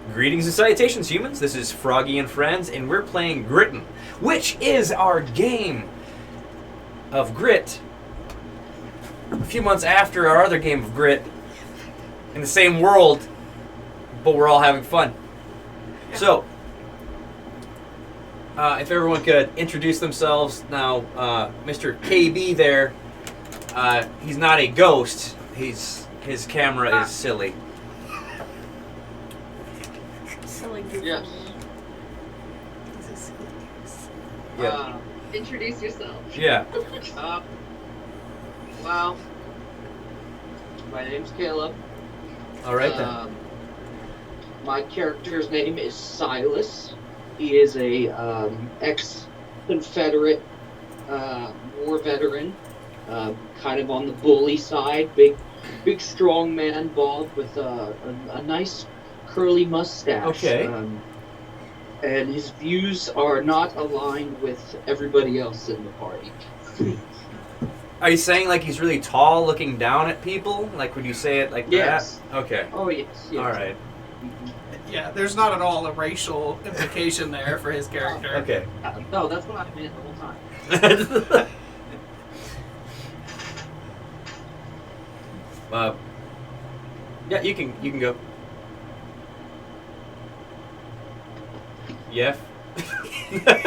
Greetings and salutations, humans. This is Froggy and Friends, and we're playing Gritten, which is our game of Grit. A few months after our other game of Grit, in the same world, but we're all having fun. Yeah. So, if everyone could introduce themselves now, Mr. KB there, he's not a ghost. His camera is silly. Yes. Yeah. Introduce yourself. Yeah. Well, my name's Caleb. All right then. My character's name is Silas. He is a ex-Confederate war veteran, kind of on the bully side. Big, strong man, bald with a nice curly mustache. Okay. And his views are not aligned with everybody else in the party. Are you saying like he's really tall, looking down at people? Like, would you say it like Yes. that? Okay. Oh, yes. All right. Yeah, there's not at all a racial implication there for his character. Okay. No, that's what I meant the whole time. Yeah, you can go. Yef.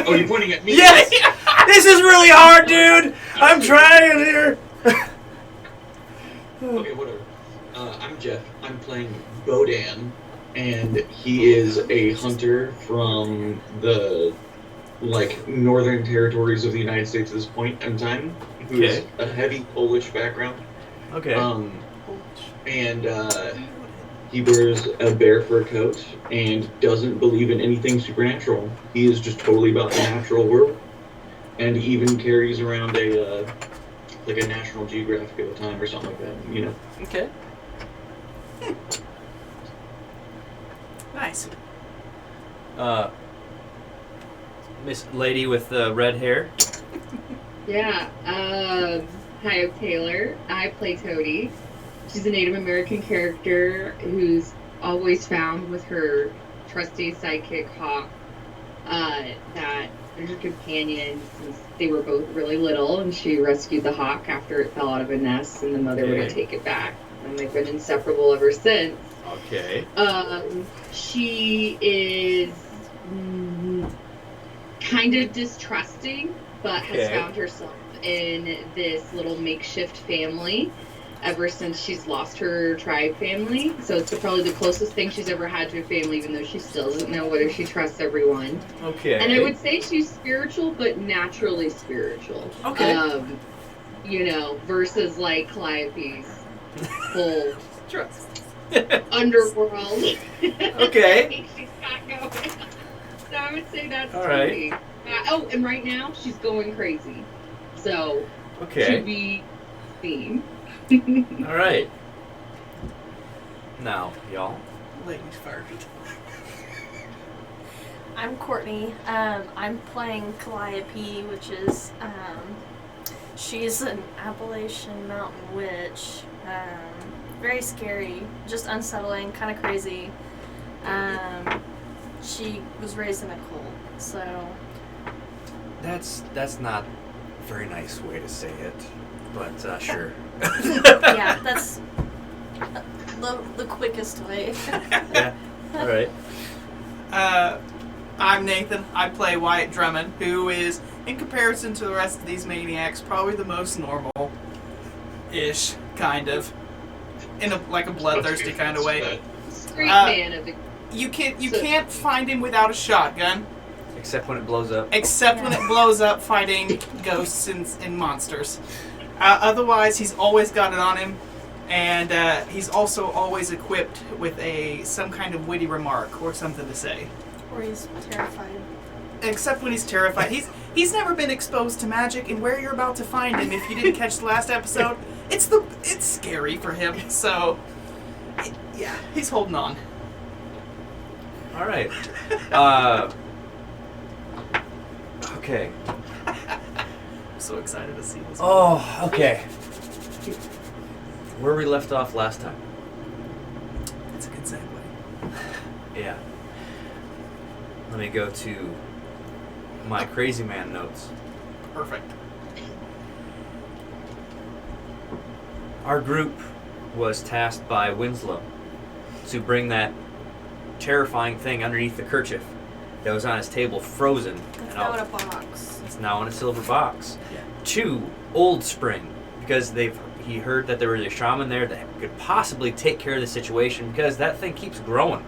Oh, you're pointing at me? Yes! This is really hard, dude! I'm trying here! Okay, whatever. I'm Jeff. I'm playing Bodan, and he is a hunter from the, northern territories of the United States at this point in time, who is a heavy Polish background. Okay. And, he wears a bear fur coat and doesn't believe in anything supernatural. He is just totally about the natural world, and he even carries around a National Geographic at a time or something like that, you know. Okay. Nice. Miss Lady with the red hair. Yeah. Hi, I'm Taylor. I play Toady. She's a Native American character who's always found with her trusty sidekick Hawk. That is her companion since they were both really little, and she rescued the hawk after it fell out of a nest, and the mother wouldn't take it back. And they've been inseparable ever since. Okay. She is kind of distrusting, but has found herself in this little makeshift family ever since she's lost her tribe family. So it's probably the closest thing she's ever had to a family, even though she still doesn't know whether she trusts everyone. Okay. And I would say she's spiritual, but naturally spiritual. Okay. Versus like Calliope's whole Trust. underworld. Okay. She's got going. So I would say that's all right. Toby. And right now she's going crazy. So to be seen. All right. Now, y'all. Ladies first. I'm Courtney. I'm playing Calliope, which is, she's an Appalachian mountain witch. Very scary, just unsettling, kind of crazy. She was raised in a cult, so... That's not a very nice way to say it, but sure. Yeah, that's the quickest way. Yeah, all right. I'm Nathan. I play Wyatt Drummond, who is, in comparison to the rest of these maniacs, probably the most normal-ish, kind of, in a bloodthirsty kind of way. Street man of the... You can't find him without a shotgun. Except when it blows up. Except when it blows up fighting ghosts and monsters. Otherwise, he's always got it on him, and he's also always equipped with some kind of witty remark or something to say. Or he's terrified. Except when he's terrified. He's never been exposed to magic, and where you're about to find him, if you didn't catch the last episode, it's scary for him. So, yeah, he's holding on. All right. Okay. I'm so excited to see this. Oh, okay. Where we left off last time. That's a good segue. Yeah. Let me go to my crazy man notes. Perfect. Our group was tasked by Winslow to bring that terrifying thing underneath the kerchief that was on his table, frozen. That's now in a box. It's now in a silver box. Yeah. To Old Spring, because he heard that there was a shaman there that could possibly take care of the situation because that thing keeps growing.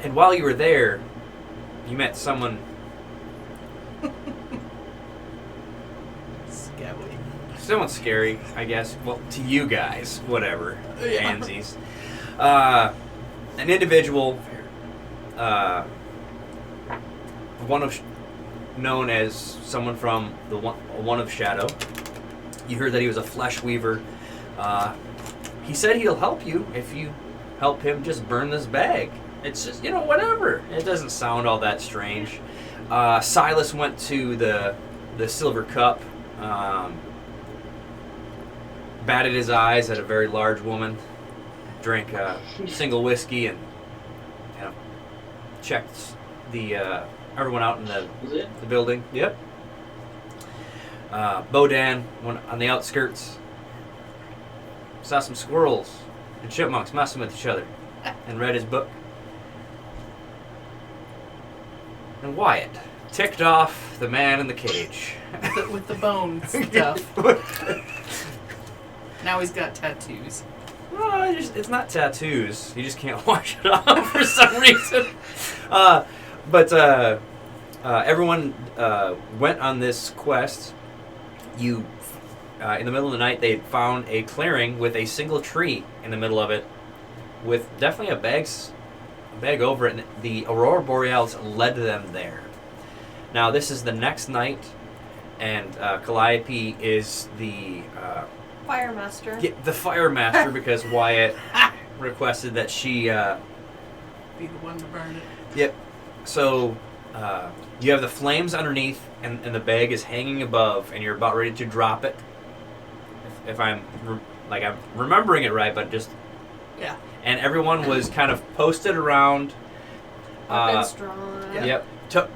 And while you were there, you met someone scary, I guess. Well, to you guys, whatever. Yeah. Pansies. An individual, known as someone from the one of Shadow. You heard that he was a flesh weaver. He said he'll help you if you help him just burn this bag. It's just, whatever. It doesn't sound all that strange. Silas went to the Silver Cup, batted his eyes at a very large woman, drank a single whiskey, and checked the everyone out in the building. Yep. Bodan went on the outskirts, saw some squirrels and chipmunks messing with each other, and read his book. And Wyatt ticked off the man in the cage. With the bone stuff. Now he's got tattoos. Well, it's not tattoos. You just can't wash it off for some reason. But everyone went on this quest. In the middle of the night, they found a clearing with a single tree in the middle of it, with definitely a bag over it, and the Aurora Borealis led them there. Now, this is the next night, and Calliope is the Fire master. Yeah, the fire master, because Wyatt requested that she be the one to burn it. Yep. So you have the flames underneath, and the bag is hanging above, and you're about ready to drop it. If I'm I'm remembering it right, but just Yeah. And everyone was kind of posted around. Weapons drawn. Yep.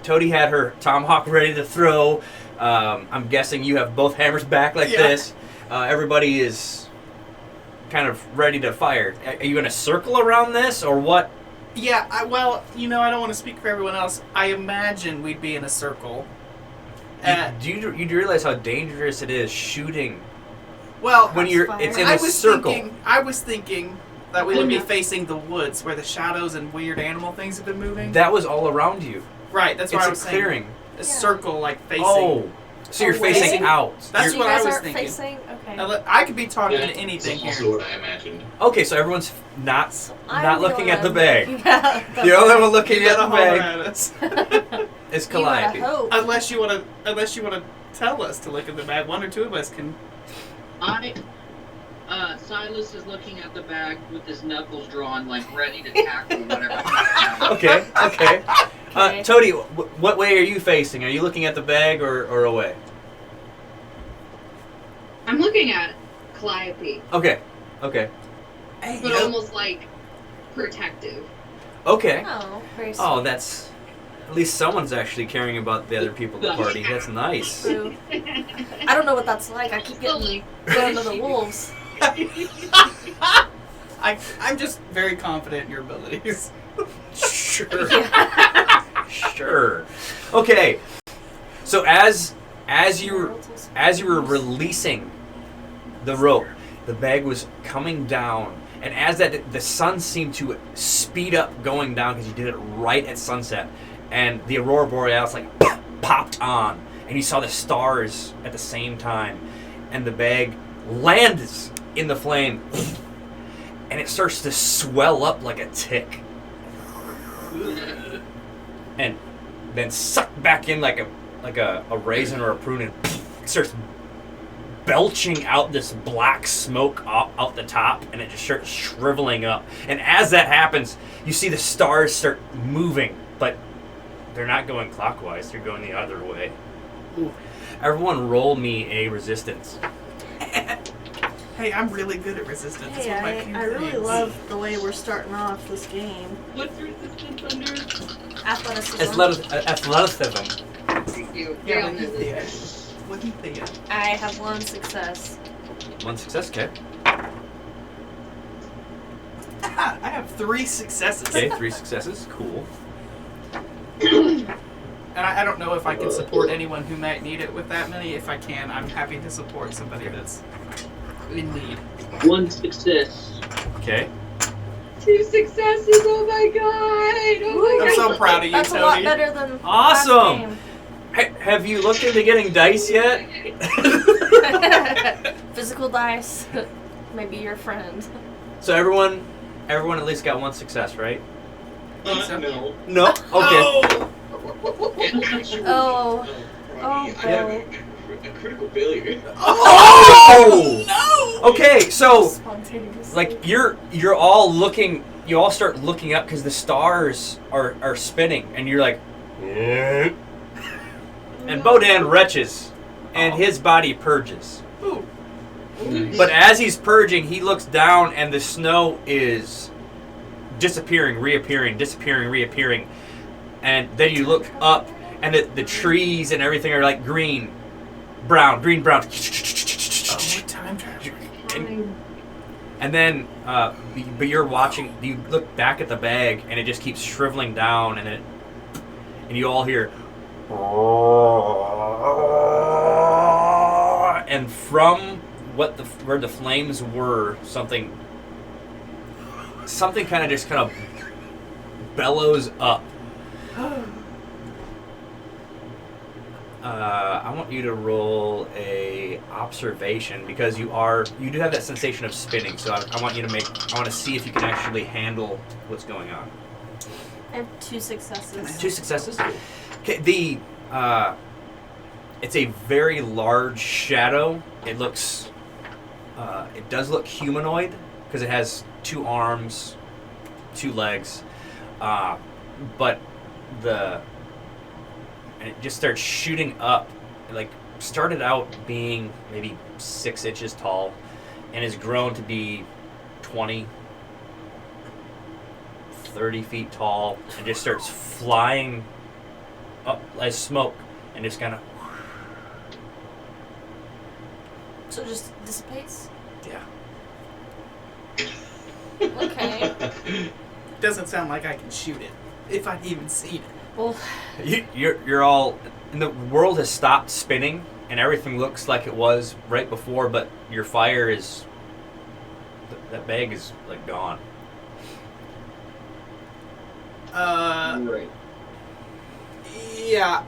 Toadie had her tomahawk ready to throw. I'm guessing you have both hammers back like this. Everybody is kind of ready to fire. Are you in a circle around this, or what? Yeah, I don't want to speak for everyone else. I imagine we'd be in a circle. Do you realize how dangerous it is shooting? Well, when it's in a circle. I was thinking that we would be facing the woods where the shadows and weird animal things have been moving. That was all around you. Right, that's what I was saying. It's a clearing. A circle, like facing. Oh, so you're facing out. That's what I was thinking. Facing? Okay. Now, I could be talking to anything That's here. also what I imagined. Okay, so everyone's not looking at the bag. Yeah, The only one looking You at the gotta holler bag at us. is You gotta Calliope. hope. Unless you wanna tell us to look at the bag. One or two of us can. Silas is looking at the bag with his knuckles drawn, like ready to tackle whatever. Okay. Okay. Toadie, what way are you facing? Are you looking at the bag or away? I'm looking at Calliope, Okay. but almost like protective. Okay. Oh, very sweet. Oh, that's... At least someone's actually caring about the other people in the party. That's nice. True. I don't know what that's like. I keep getting thrown to the wolves. I'm just very confident in your abilities. Sure. Sure. Okay. So as you were releasing the rope, the bag was coming down, and as the sun seemed to speed up going down because you did it right at sunset, and the Aurora Borealis popped on, and you saw the stars at the same time, and the bag lands in the flame, and it starts to swell up like a tick, and then sucked back in like a raisin or a prune, and starts belching out this black smoke out the top, and it just starts shriveling up. And as that happens, you see the stars start moving, but they're not going clockwise, they're going the other way. Ooh. Everyone roll me a resistance. Hey, I'm really good at resistance. It's Hey, one of my few I really things. love the way we're starting off this game. What's resistance under? Athleticism. Athleticism. Thank you. Yeah, Yeah, what do you think? What do you think? I have 1 success. 1 success, okay. I have 3 successes. Okay, 3 successes, cool. And I don't know if I can support anyone who might need it with that many. If I can, I'm happy to support somebody that's in need. 1 success. Okay. 2 successes. Oh my god. Oh my I'm god. so proud of you, That's a lot Tony. better than Awesome! last game. Have you looked into getting dice yet? Physical dice. Maybe your friend. So everyone at least got 1 success, right? No. No? Okay. Oh. Oh, Oh, I have a critical failure. Oh! No! Okay, so Spontaneous. like you're all looking, you all start looking up because the stars are spinning, and you're like, and Bodan retches, and his body purges. Ooh. Nice. But as he's purging, he looks down, and the snow is disappearing, reappearing, disappearing, reappearing, and then you look up, and the trees and everything are like green, brown. Oh, time travel. And then, but you're watching. You look back at the bag, and it just keeps shriveling down, and you all hear, and from where the flames were, something kind of bellows up. I want you to roll a observation because you do have that sensation of spinning. So I want to see if you can actually handle what's going on. I have 2 successes. 2 successes. Okay, it's a very large shadow. It looks, it does look humanoid because it has 2 arms, 2 legs, but and it just starts shooting up. It like started out being maybe 6 inches tall, and has grown to be 20, 30 feet tall, and just starts flying up as smoke, and just kind of, So it just dissipates? yeah. Okay. Doesn't sound like I can shoot it. If I'd even seen it. Well, You're all, and the world has stopped spinning, and everything looks like it was right before, but your fire is, that bag is like gone. Right. Yeah.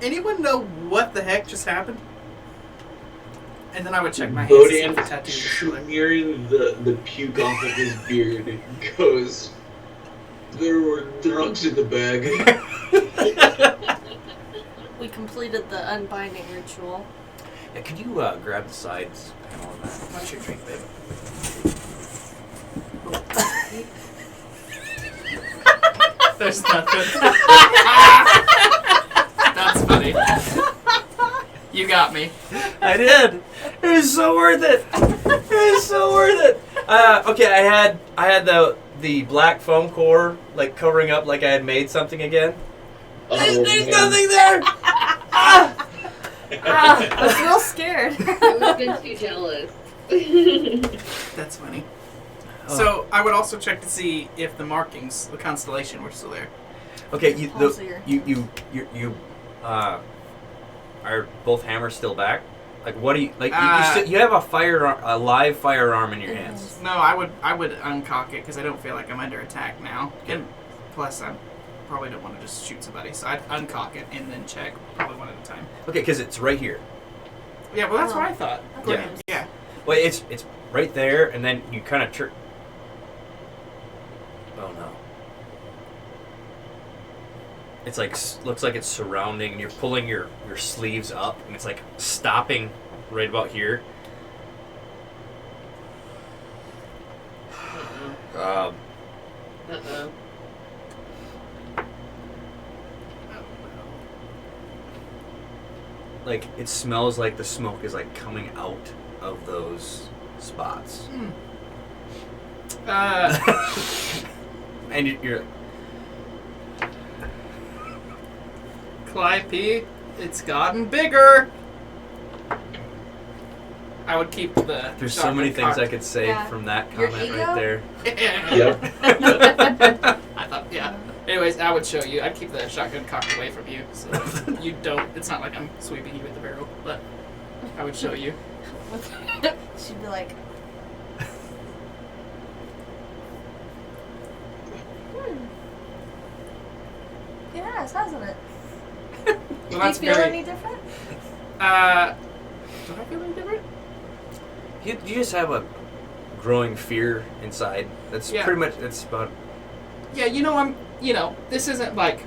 Anyone know what the heck just happened? And then I would check my hands to see if the Bodan, tattoos are still there. smearing the puke off of his beard, goes, "There were drugs in the bag." we completed the unbinding ritual. Yeah, could you grab the sides panel on that? What's your drink, babe? There's nothing. That's funny. You got me. I did. It was so worth it. It was so worth it. Okay, I had the black foam core like covering up like I had made something again. There's man. nothing there. I was real scared. I've been too jealous. That's funny. Oh. So I would also check to see if the markings, the constellation, were still there. Okay, Pause here. you are both hammers still back? Like what do you like? You have a live firearm in your hands. No, I would uncock it because I don't feel like I'm under attack now. And plus, I probably don't want to just shoot somebody, so I'd uncock it and then check, probably one at a time. Okay, because it's right here. Yeah, well, that's what I thought. Yeah. Yeah. Well, it's right there, and then you kind of turn. Oh no! It's like looks like it's surrounding, and you're pulling your sleeves up, and it's like stopping right about here. Uh-oh. Like it smells like the smoke is like coming out of those spots. And you're Calliope, it's gotten bigger. I would keep the. there's so many things I could say Yeah. from that Your comment ego? right there. Yep. I thought, yeah. Anyways, I would show you. I'd keep the shotgun cocked away from you, so you don't. It's not like I'm sweeping you with the barrel, but I would show you. She'd be like, Yes, hasn't it? Well, Do you that's feel very. any different? Do I feel any different? You just have a growing fear inside. That's Yeah. pretty much. That's about. Yeah, this isn't like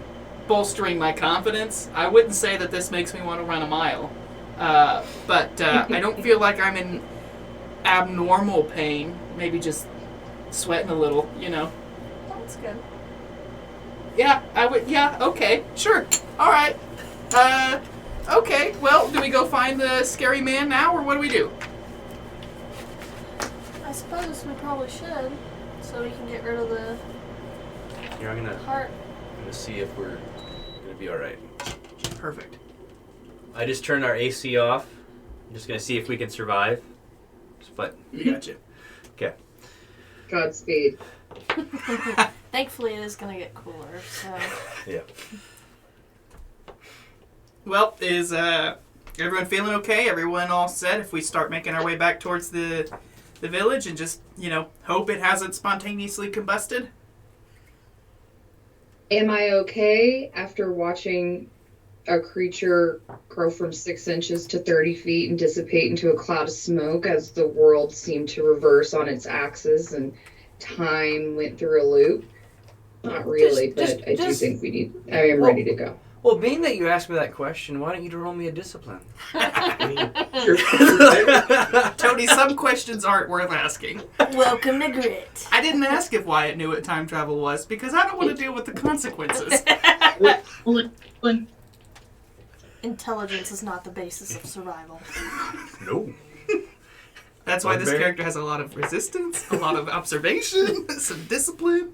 bolstering my confidence. I wouldn't say that this makes me want to run a mile. But I don't feel like I'm in abnormal pain. Maybe just sweating a little, That's good. Yeah, I would. Yeah, okay, sure. All right. Okay, well, do we go find the scary man now, or what do we do? I suppose we probably should, so we can get rid of the Here, I'm gonna heart. see if we're gonna be all right. Perfect. I just turned our AC off. I'm just gonna see if we can survive. But Gotcha. okay. Godspeed. Thankfully, it is gonna get cooler. So Yeah. Well, is everyone feeling okay? Everyone all set? If we start making our way back towards the village and just hope it hasn't spontaneously combusted. Am I okay after watching a creature grow from 6 inches to 30 feet and dissipate into a cloud of smoke as the world seemed to reverse on its axis and time went through a loop? Not really, but I do think I am ready to go. Well, being that you asked me that question, why don't you roll me a discipline? Tony, some questions aren't worth asking. welcome to Grit. I didn't ask if Wyatt knew what time travel was because I don't want to deal with the consequences. Intelligence is not the basis of survival. No. That's why this Barbarian. character has a lot of resistance, a lot of observation, some discipline.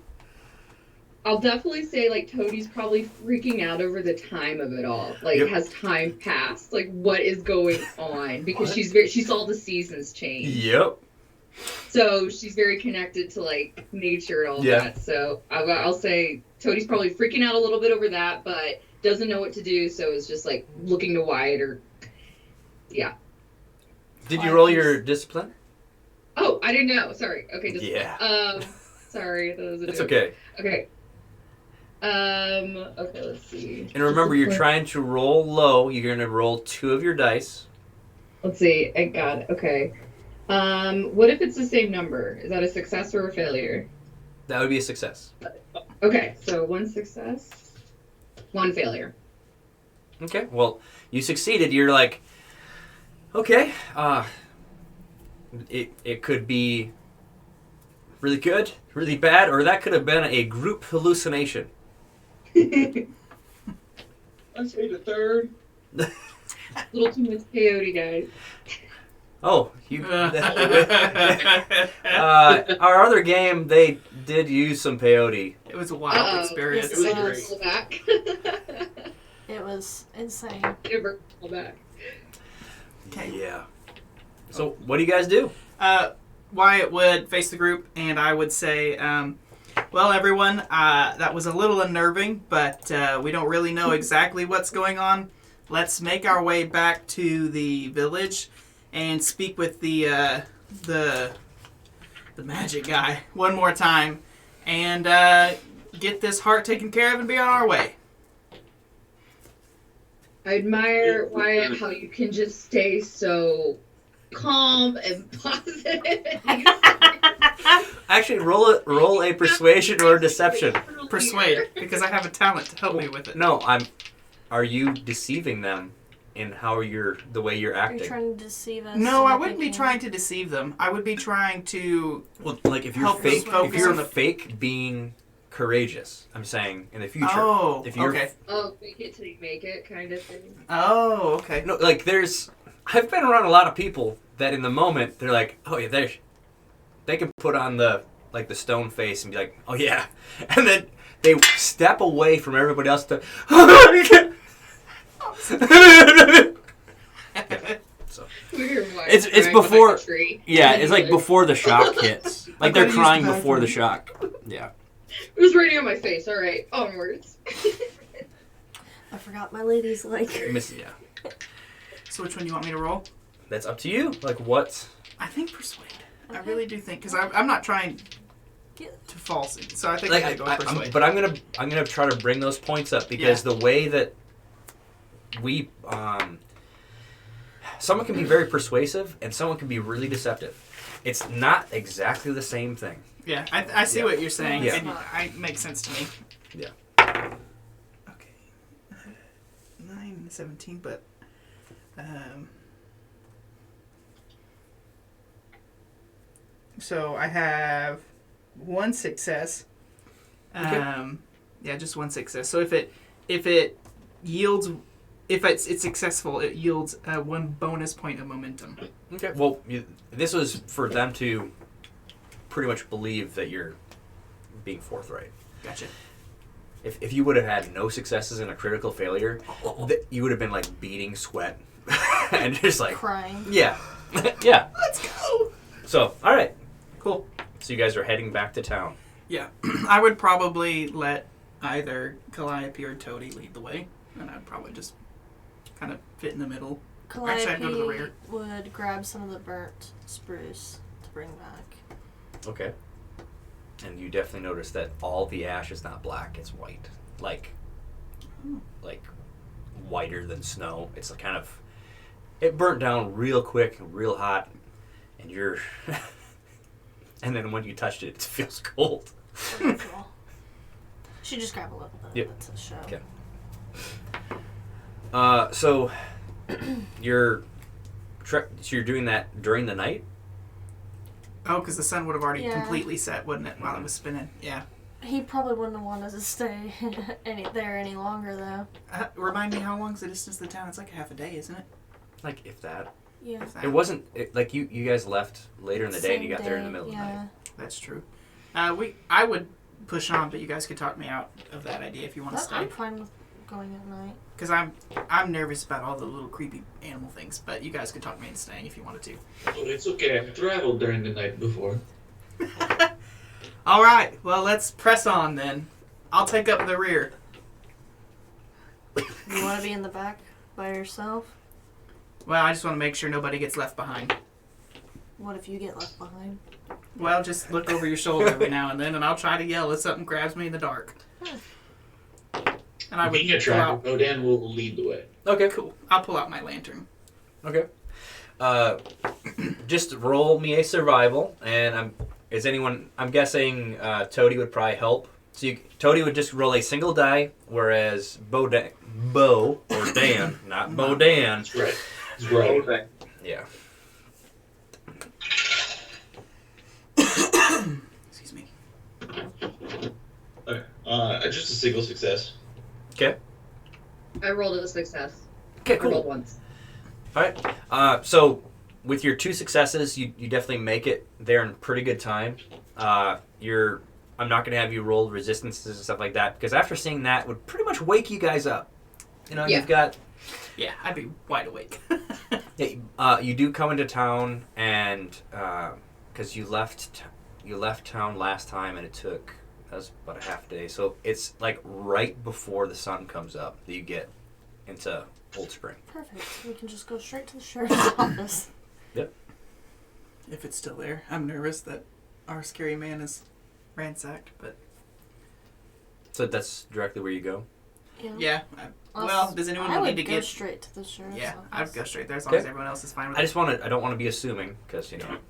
I'll definitely say, like, Toadie's probably freaking out over the time of it all. Like, Yep. has time passed? Like, what is going on? Because What? she saw the seasons change. Yep. So she's very connected to, like, nature and all Yeah. that. So I'll say Toadie's probably freaking out a little bit over that, but doesn't know what to do. So is just, like, looking to Wyatt or, yeah. Did you roll your discipline? Oh, I didn't know. Sorry. Okay. Just, Yeah. sorry. That was a It's joke. okay. Okay. Okay, let's see. And remember, you're trying to roll low. You're going to roll 2 of your dice. Let's see. I got it. Okay. What if it's the same number? Is that a success or a failure? That would be a success. Okay, so 1 success, 1 failure. Okay. Well, you succeeded. You're like, okay. It could be really good, really bad, or that could have been a group hallucination. I'd say the third. Little too much peyote, guys. Oh, you. Our other game, they did use some peyote. It was a wild experience. Yes, it Never was. pull back. It was insane. Never pull back. Okay. Yeah. So, what do you guys do? Wyatt would face the group, and I would say, well, everyone, that was a little unnerving, but we don't really know exactly what's going on. Let's make our way back to the village and speak with the magic guy one more time and get this heart taken care of and be on our way. I admire, Wyatt, how you can just stay so calm and positive. Actually, roll a persuasion or deception. Persuade, because I have a talent to help me with it. No, Are you deceiving them in the way you're Are you acting? trying to deceive us? No, I into wouldn't be thinking- trying to deceive them. I would be trying to... Well, like if you're Help us fake, focus if you're on the- fake being courageous, I'm saying in the future. Oh, if you're, okay. Oh, fake it till you make it kind of thing. Oh, okay. No, like I've been around a lot of people that in the moment they're like, oh yeah, they can put on the stone face and be like, oh yeah, and then they step away from everybody else to. So it's before. Yeah, it's like before the shock hits. Like they're crying before the shock. Yeah. It was raining on my face. All right, onwards. I forgot my lady's like. Yeah. So which one do you want me to roll? That's up to you. Like what? I think persuade. Okay. I really do think because I'm not trying to false it, so I think I go persuade. But I'm gonna try to bring those points up because the way that we someone can be very persuasive and someone can be really deceptive. It's not exactly the same thing. Yeah, I see what you're saying. Yeah. It makes sense to me. Yeah. Okay. 9 and 17, but so I have one success. Okay. Yeah, just one success. So if it yields, if it's successful, it yields 1 bonus point of momentum. Okay. Well, this was for them to pretty much believe that you're being forthright. Gotcha. If you would have had no successes and a critical failure, you would have been like beating sweat and just like Crying. Yeah. Yeah. Let's go. So, all right. Cool. So you guys are heading back to town. Yeah, I would probably let either Calliope or Toady lead the way, and I'd probably just kind of fit in the middle. Actually, I'd go to the rear. Calliope would grab some of the burnt spruce to bring back. Okay. And you definitely notice that all the ash is not black; it's white, like whiter than snow. It's kind of it burnt down real quick, real hot, and you're. And then when you touched it, it feels cold. Wonderful. Should just grab a little bit Yep. of it to show. Okay. So you're doing that during the night? Oh, because the sun would have already Yeah. completely set, wouldn't it, while it was spinning? Yeah. He probably wouldn't have wanted to stay there any longer, though. Remind me, how long's the distance to the town? It's like half a day, isn't it? Like if that. Yeah. If that. It wasn't like you guys left later in the day and you got there in the Same middle day, of the night. That's true. I would push on, but you guys could talk me out of that idea if you want to stay. I'm fine with going at night. Because I'm nervous about all the little creepy animal things, but you guys could talk me into staying if you wanted to. Oh, it's okay. I've traveled during the night before. All right. Well, let's press on then. I'll take up the rear. You want to be in the back by yourself? Well, I just want to make sure nobody gets left behind. What if you get left behind? Well, just look over your shoulder every now and then, and I'll try to yell if something grabs me in the dark. And I would Being a pull tracker, out, Odan will lead the way. Okay. cool. I'll pull out my lantern. Okay. Just roll me a survival, and I'm guessing Toady would probably help. So Toady would just roll a single die, whereas Bo or Dan, not Bodan. That's right. That's right. Yeah. Excuse me. Okay. Just a single success. Okay. I rolled a success. Okay, I rolled cool. once. All right. So with your 2 successes, you definitely make it there in pretty good time. I'm not going to have you roll resistances and stuff like that because after seeing that would pretty much wake you guys up. You know, Yeah. you've got. Yeah, I'd be wide awake. You do come into town, and because you left town last time, and that was about a half day. So it's like right before the sun comes up that you get into Old Spring. Perfect. We can just go straight to the sheriff's office. Yep. If it's still there. I'm nervous that our scary man is ransacked, but So that's directly where you go. yeah. Well, does anyone I need would to go get? straight to the sheriff's Yeah, office. I'd go straight there as long as Okay. everyone else is fine with I it. just I don't want to be assuming because Yeah, I want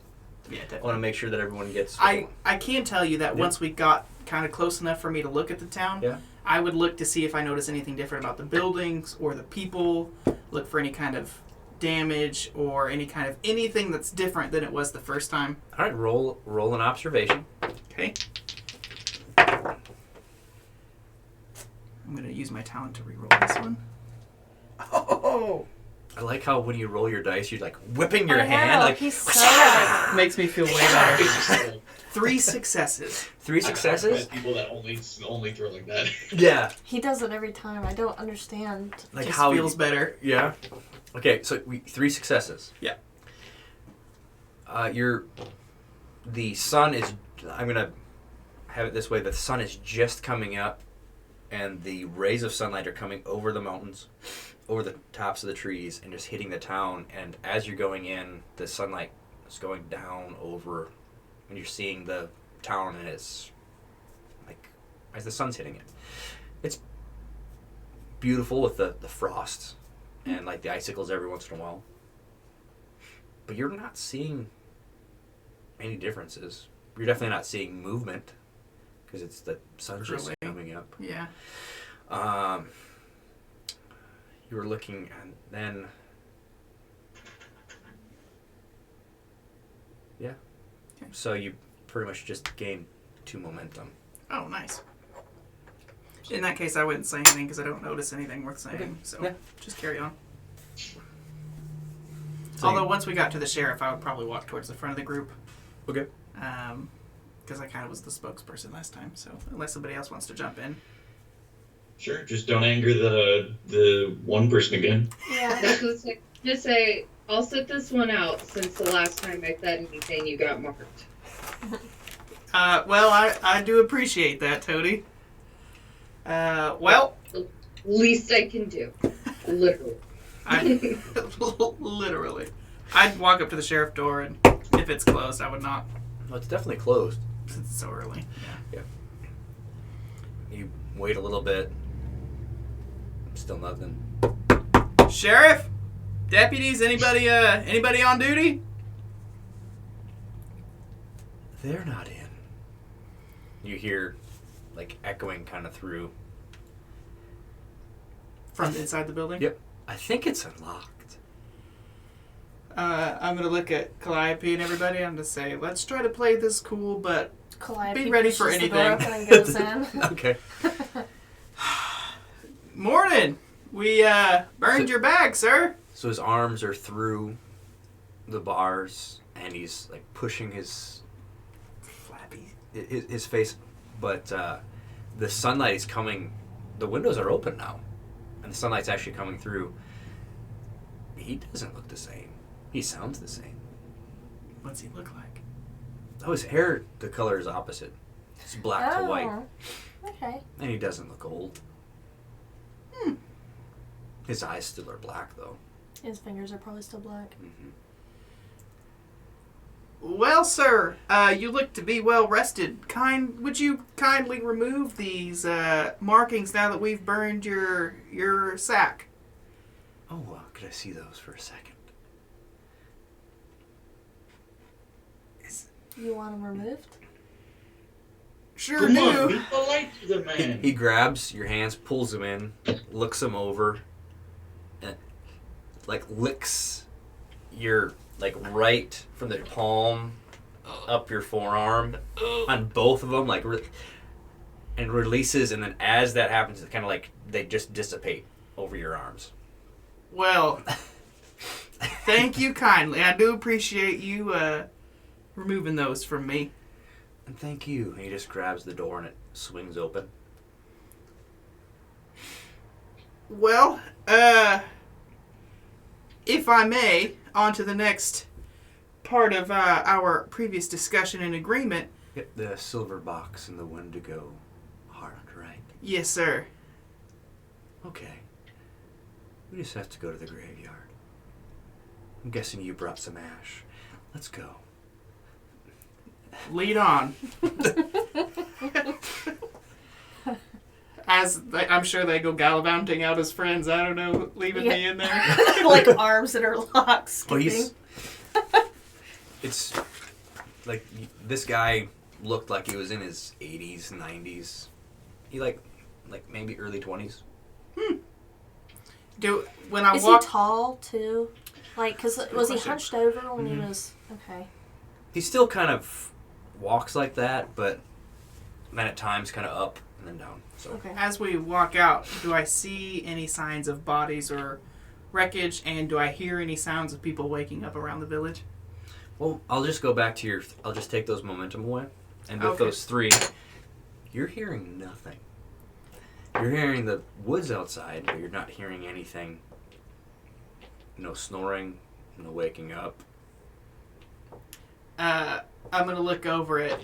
to definitely. make sure that everyone gets. I can tell you that Yeah. once we got kind of close enough for me to look at the town, Yeah. I would look to see if I notice anything different about the buildings or the people, look for any kind of damage or anything that's different than it was the first time. All right, roll an observation. Okay. I'm going to use my talent to reroll this one. Oh! I like how when you roll your dice, you're like whipping your I hand. know, Like he's so Makes me feel way better. It's 3 successes. 3 I successes. despise people that only throw like that. Yeah. he does it every time. I don't understand. Like Just how feels better. Yeah. Okay, so 3 successes. Yeah. The sun is. I'm gonna have it this way: the sun is just coming up, and the rays of sunlight are coming over the mountains, over the tops of the trees, and just hitting the town. And as you're going in, the sunlight is going down over, and you're seeing the town, and it's like as the sun's hitting it. It's beautiful with the frost and like the icicles every once in a while. But you're not seeing any differences. You're definitely not seeing movement because it's the sun's just Really? coming up. Yeah. You were looking, and then yeah. Okay. So you pretty much just gain 2 momentum. Oh, nice. In that case, I wouldn't say anything because I don't notice anything worth saying. Okay. So Yeah. just carry on. So Although once we got to the sheriff, I would probably walk towards the front of the group. Okay. Because I kind of was the spokesperson last time. So unless somebody else wants to jump in. Sure, just don't anger the one person again. Yeah. Just say, I'll sit this one out since the last time I said anything you got marked. Well, I do appreciate that, Toady. Well, Least I can do. Literally. literally. I'd walk up to the sheriff door, and if it's closed, I would not. Well, it's definitely closed. Since it's so early. You wait a little bit. Still nothing. Sheriff, deputies, anybody on duty? They're not in. You hear, like, echoing kind of through. From inside the building. Yep. I think it's unlocked. I'm gonna look at Calliope and everybody. I'm gonna say, let's try to play this cool, but Calliope Be ready for pushes the door anything. open and goes in. Okay. morning. We burned your bag, sir. So his arms are through the bars, and he's like pushing his his face, but the sunlight is coming. The windows are open now, and the sunlight's actually coming through. He doesn't look the same. He sounds the same. What's he look like? Oh, his hair, the color is opposite. It's black to white, Okay. and he doesn't look old. His eyes still are black, though. His fingers are probably still black. Mm-hmm. Well, sir, you look to be well rested. Would you kindly remove these markings now that we've burned your sack? Oh, could I see those for a second? You want them removed? Sure Come on, do. be polite to the man. He grabs your hands, pulls them in, looks them over, and like licks your like right from the palm up your forearm on both of them, like and releases, and then as that happens, it kind of like they just dissipate over your arms. Well, thank you kindly. I do appreciate you removing those from me. And thank you. And he just grabs the door and it swings open. Well, if I may, on to the next part of our previous discussion and agreement. Get the silver box and the Wendigo heart, right? Yes, sir. Okay. We just have to go to the graveyard. I'm guessing you brought some ash. Let's go. Lead on. I'm sure they go gallivanting out as friends. I don't know, leaving me in there. Like arms that are locked, Well, skipping. it's like this guy looked like he was in his 80s, 90s. He like maybe early 20s. When I Is walk, he tall too? Like, cause was he question. hunched over when he Mhm. was okay? He still kind of walks like that, but then at times kind of up and then down. So Okay. as we walk out, do I see any signs of bodies or wreckage, and do I hear any sounds of people waking up around the village? Well, I'll just go back to your. I'll just take those momentum away, and with Okay. those 3, you're hearing nothing. You're hearing the woods outside, but you're not hearing anything. No snoring, no waking up. I'm gonna look over at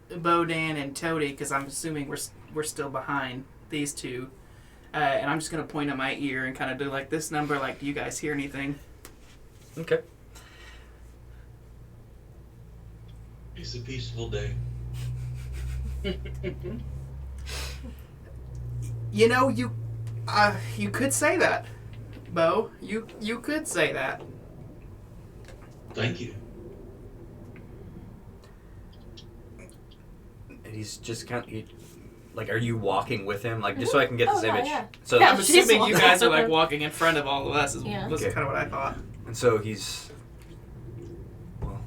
Bodan and Toady because I'm assuming we're still behind these two, and I'm just gonna point at my ear and kind of do like this number. Like, do you guys hear anything? Okay. It's a peaceful day. You know, you could say that, Bo. You could say that. Thank you. And he's just kind of. Like, are you walking with him? Like, just so I can get this Oh, yeah, image. yeah. So, Yeah, I'm she's assuming you walking. guys are like walking in front of all of us. Yeah. Was Okay. kind of what I thought. and so he's. Well,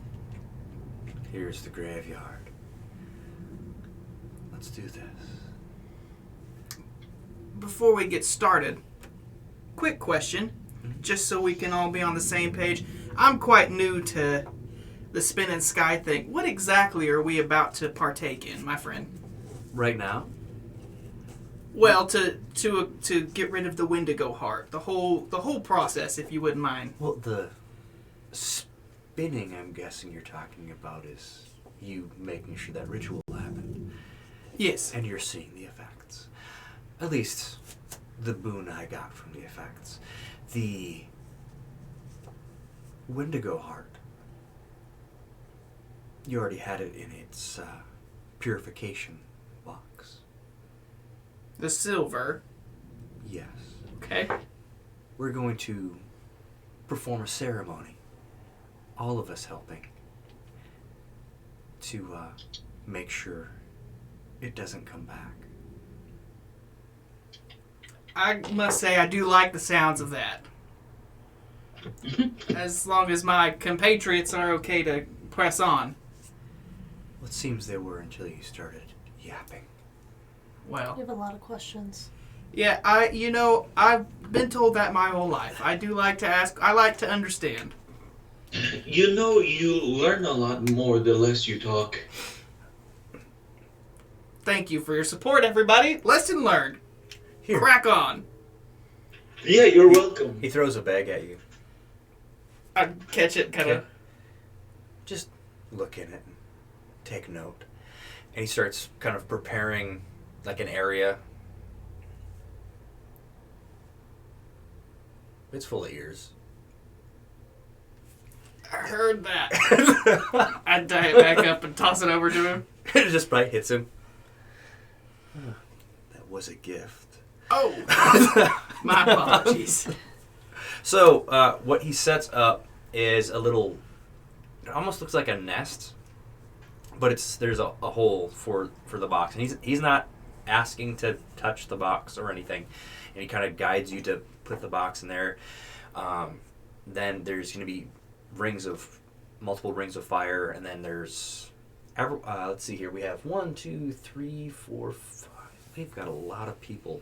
here's the graveyard. Let's do this. Before we get started, quick question, just so we can all be on the same page. I'm quite new to the spin and sky thing. What exactly are we about to partake in, my friend? Right now? Well, to get rid of the Wendigo heart, the whole process, if you wouldn't mind. Well, the spinning, I'm guessing you're talking about, is you making sure that ritual happened. Yes. And you're seeing the effects. At least, the boon I got from the effects. The Wendigo heart. You already had it in its purification box. The silver. Yes. Okay. We're going to perform a ceremony. All of us helping. To make sure it doesn't come back. I must say I do like the sounds of that. As long as my compatriots are okay to press on. Well, it seems they were until you started yapping. Well. You have a lot of questions. Yeah, I've been told that my whole life. I do like to ask. I like to understand. You know, you learn a lot more the less you talk. Thank you for your support, everybody. Lesson learned. Here. Crack on. Yeah, you're welcome. He throws a bag at you. I catch it, kind of. Okay. Just look in it and take note. And he starts kind of preparing like an area. It's full of ears. I heard that. I tie it back up and toss it over to him. It just right hits him. That was a gift. Oh, my apologies. So, what he sets up is a little. It almost looks like a nest, but there's a hole for the box, and he's not asking to touch the box or anything, and he kind of guides you to put the box in there. Then there's going to be multiple rings of fire, and then there's. Let's see here. We have 1, 2, 3, 4, 5. We've got a lot of people.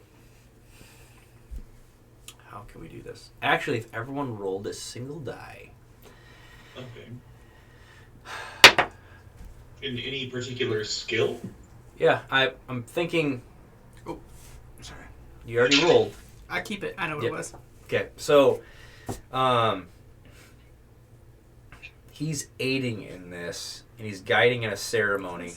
How can we do this? Actually, if everyone rolled a single die. Okay. In any particular skill? Yeah, I'm thinking. Oh. Sorry. You already rolled. I keep it. I know what Yeah. it was. Okay, so, he's aiding in this, and he's guiding in a ceremony.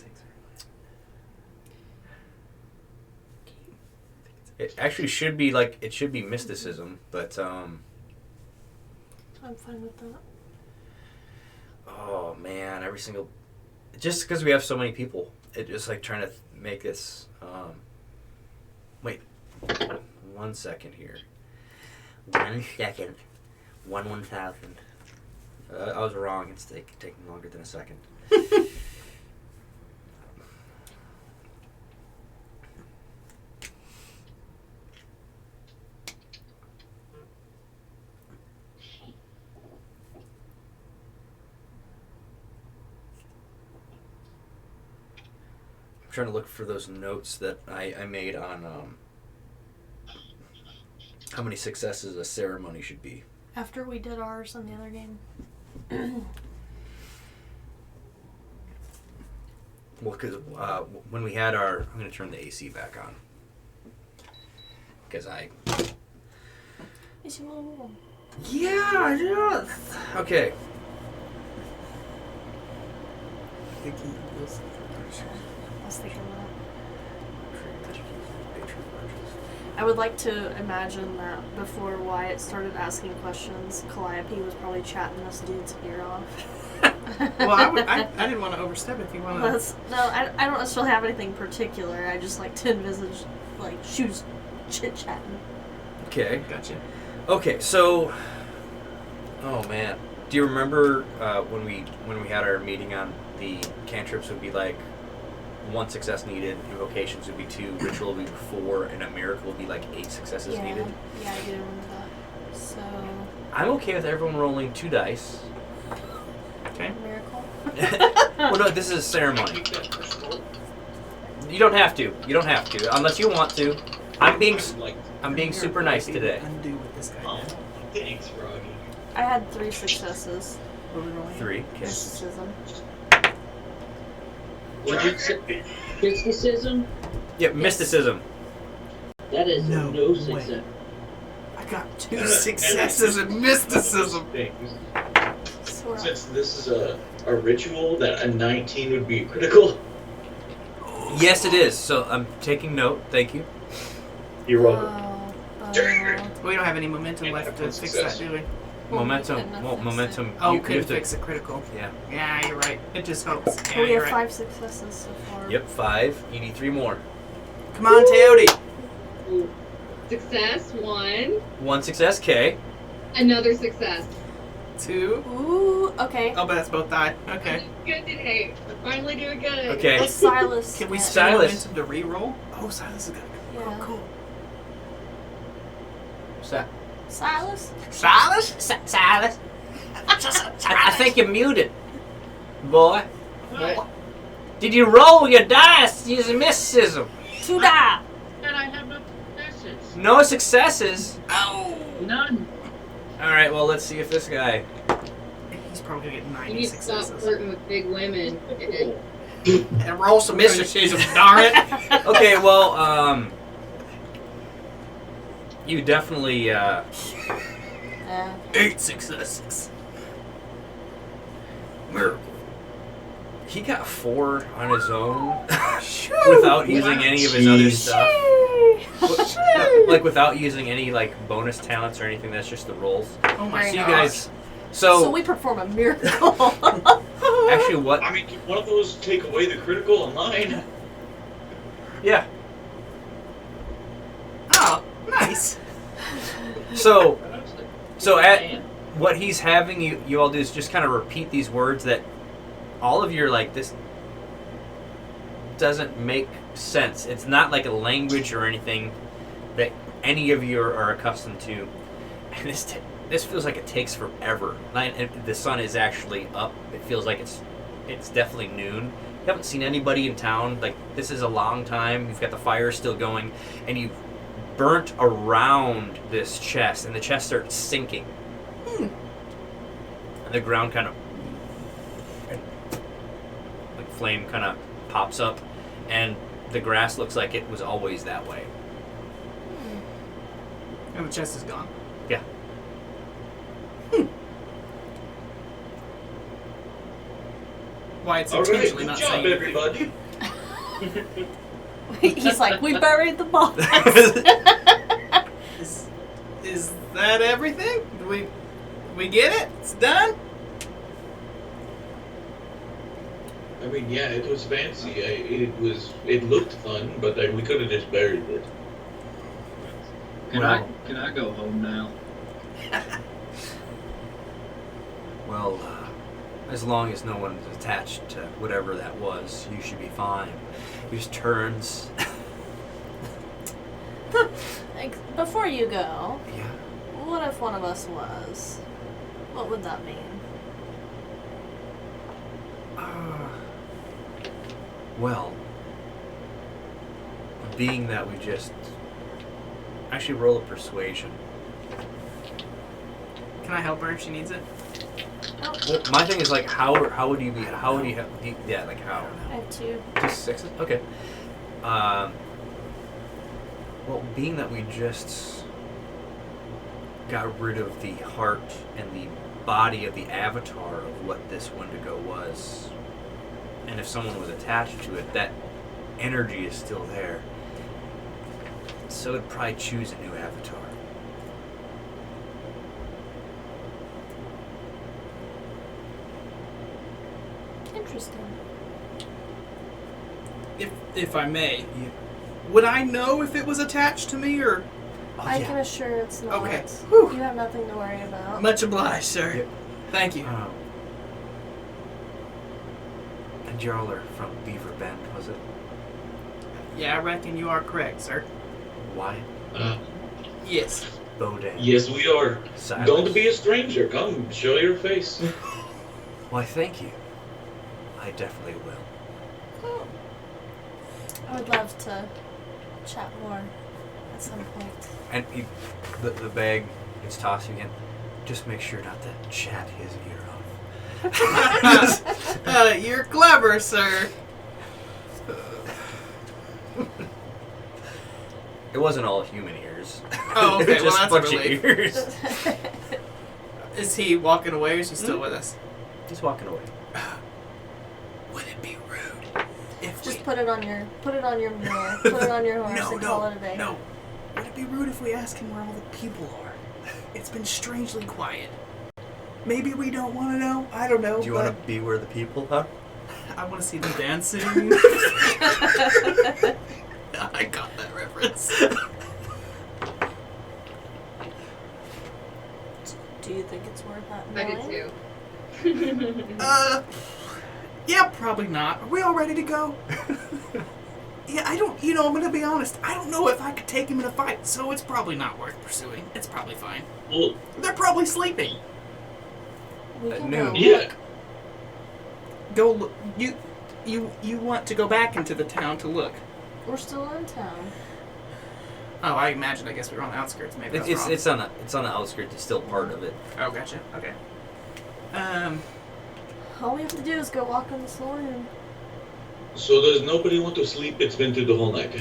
It actually should be mysticism, but I'm fine with that. oh man, just because we have so many people, it just like trying to make this. Wait, 1 second here. 1 second. 1/1000. I was wrong. It's taking longer than a second. I'm trying to look for those notes that I made on how many successes a ceremony should be. After we did ours in the other game. Well, because when we had our... I'm going to turn the AC back on. Because It's a little warm. Yeah, yes. Okay. I was thinking that. I would like to imagine that before Wyatt started asking questions, Calliope was probably chatting this dude's ear off. Well, I didn't want to overstep if you want to. I don't necessarily have anything particular. I just like to envisage, like, she was chit-chatting. Okay. Gotcha. Okay, so... Oh, man. Do you remember when we had our meeting on the cantrips would be like 1 success needed, invocations would be 2, ritual would be 4, and a miracle would be like 8 successes needed? Yeah, I do remember that. So... I'm okay with everyone rolling 2 dice. Okay. Miracle? Well, no, this is a ceremony. You don't have to. You don't have to, unless you want to. I'm being super nice today. Undo what this guy Oh, did. thanks, Froggy. I had 3 successes. 3. Okay. Mysticism. What'd you say? Mysticism? Yep, mysticism. That is No no way. success. I got 2 successes in mysticism. Things. So Since this is a ritual, that a 19 would be critical. Yes, it is. So I'm taking note. Thank you. You're welcome. We don't have any momentum left to fix that, do we? Momentum. Well, momentum. Oh, you couldn't have to- fix a critical. Yeah. Yeah, you're right. It just helps. Yeah, we you're have right. 5 successes so far. Yep, 5. You need 3 more. Come on, Teody. Success, 1. 1 success, K. Another success. 2. Ooh, okay. Oh, but that's both die. Okay. Good today. We're finally doing good. Okay. What's Silas? Can we at? spend Silas. momentum to re-roll? Oh, Silas is good. Yeah. Oh, cool. Silas? Silas? Silas. I think you're muted, boy. What? Did you roll your dice using mysticism? 2 die. And I have no successes. No successes. Oh. None. All right. Well, let's see if this guy. He's probably going to get You 90 need to stop successes. flirting with big women. And roll some mysticism, darn it. Okay. Well, you definitely 8 successes. Miracle. He got 4 on his own without using any of his other stuff. Like without using any like bonus talents or anything. That's just the rolls. Oh my Very So you gosh. guys. So So we perform a miracle. actually, what? I mean, can one of those take away the critical on mine? Yeah. Oh, nice. So at Man. what he's having you all do is just kind of repeat these words that all of you are like, this doesn't make sense. It's not like a language or anything that any of you are accustomed to. And this feels like it takes forever. And the sun is actually up. It feels like it's definitely noon. You haven't seen anybody in town. Like, this is a long time. You've got the fire still going. And you've burnt around this chest. And the chest starts sinking. And the ground kind of... like flame kind of pops up. And the grass looks like it was always that way. And the chest is gone. Yeah. Why it's All right, intentionally good not job, saying everybody. He's like, we buried the box. Is that everything? Do we get it? It's done? I mean, yeah, it was fancy. It looked fun, but we could have just buried it. Can Well- I go home now? Well, as long as no one's attached to whatever that was, you should be fine. He just turns. Like, before you go, Yeah. what if one of us was? What would that mean? Well, being that we just Actually, roll a persuasion. Can I help her if she needs it? Well, my thing is like, how would you be? How would you have? Yeah, like how? I have 2. Just 6. Okay. Well, being that we just got rid of the heart and the body of the avatar of what this Wendigo was, and if someone was attached to it, that energy is still there. So it'd probably choose a new avatar. Interesting. If I may, Yeah. would I know if it was attached to me or? Oh, I yeah. can assure it's not. Okay. You have nothing to worry about. Much obliged, sir. Yep. Thank you. And y'all are from Beaver Bend, was it? Yeah, I reckon you are correct, sir. Why? Yes. Bodan. Yes, we are. Silas. Don't be a stranger. Come, show your face. Why, thank you. I definitely will. I would love to chat more at some point. And the bag gets tossed to you again. Just make sure not to chat his ear off. You're clever, sir. It wasn't all human ears. Oh, It was okay, well, just that's a a bunch of relief. ears. Is he walking away or is he still with us? Just walking away. Would it be rude if Just we... put it on your mule, put it on your horse, and call it a day. No. Would it be rude if we ask him where all the people are? It's been strangely quiet. Maybe we don't want to know. I don't know. Do you want to be where the people are? I want to see them dancing. I got that reference. Do you think it's worth that? I knowing? did too. Yeah, probably not. Are we all ready to go? Yeah, I don't, I'm going to be honest. I don't know if I could take him in a fight, so it's probably not worth pursuing. It's probably fine. Well, They're probably sleeping. We At can noon. go. yeah. Go look. You want to go back into the town to look. We're still in town. Oh, I imagined. I guess we were on the outskirts. Maybe that's wrong. It's on the outskirts. It's still part of it. Oh, gotcha. Okay. All we have to do is go walk in the saloon. So does nobody want to sleep? It's been through the whole night.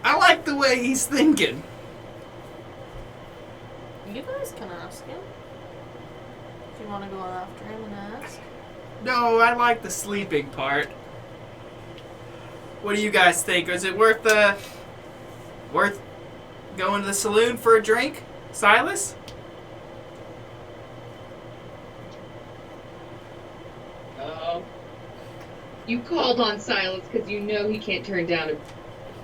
I like the way he's thinking. You guys can ask him. If you want to go after him and ask. No, I like the sleeping part. What do you guys think? Is it worth going to the saloon for a drink, Silas? You called on Silas because you know he can't turn down an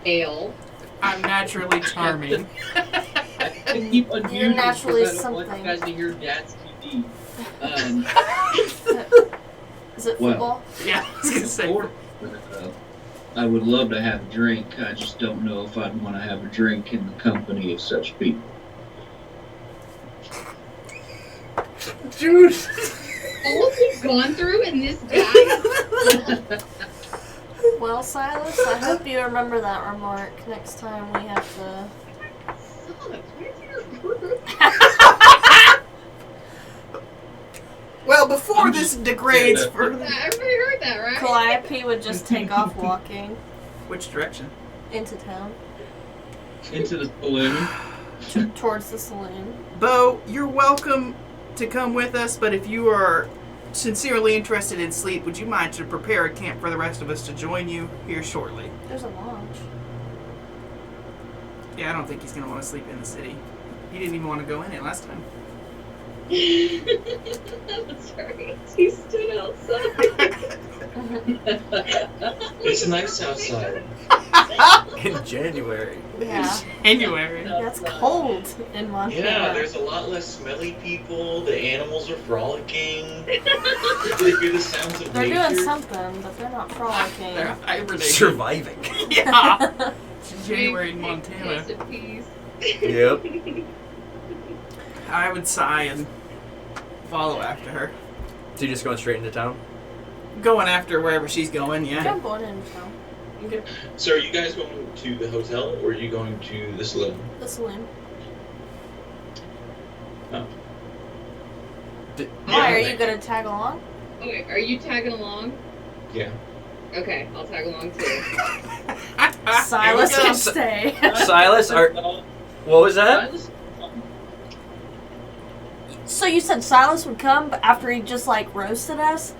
ale. I'm naturally charming. You're naturally I don't something. want you guys to hear Dad's TV. Is it Well. football? Yeah, I was gonna say. Or, I would love to have a drink. I just don't know if I'd want to have a drink in the company of such people. Dude. All we've gone through in this guy. Well, Silas, I hope you remember that remark next time we have to. Silas, where's your group? Well, before this degrades further. Everybody heard that, right? Calliope would just take off walking Which direction? into town, Into the saloon. towards the saloon. Bo, you're welcome to come with us, but if you are sincerely interested in sleep, would you mind to prepare a camp for the rest of us to join you here shortly? There's a launch. Yeah, I don't think he's going to want to sleep in the city. He didn't even want to go in it last time. That's right. He stood outside. It's nice outside. In January. Yeah, January. that's cold in Montana. Yeah, there's a lot less smelly people. The animals are frolicking. They hear the sounds of They're nature. doing something, but they're not frolicking. They're hibernating. Surviving. Yeah. It's January in Montana. Taste of peace. Yep. I would sigh and follow after her. So you're just going straight into town? Going after wherever she's going, yeah. I'm going into town. Okay. So are you guys going to the hotel or are you going to the saloon? The saloon. Oh. Why, are you gonna tag along? Okay, are you tagging along? Yeah. Okay, I'll tag along too. Silas go. can stay. Silas, what was that? Silas? So you said Silas would come but after he just like roasted us?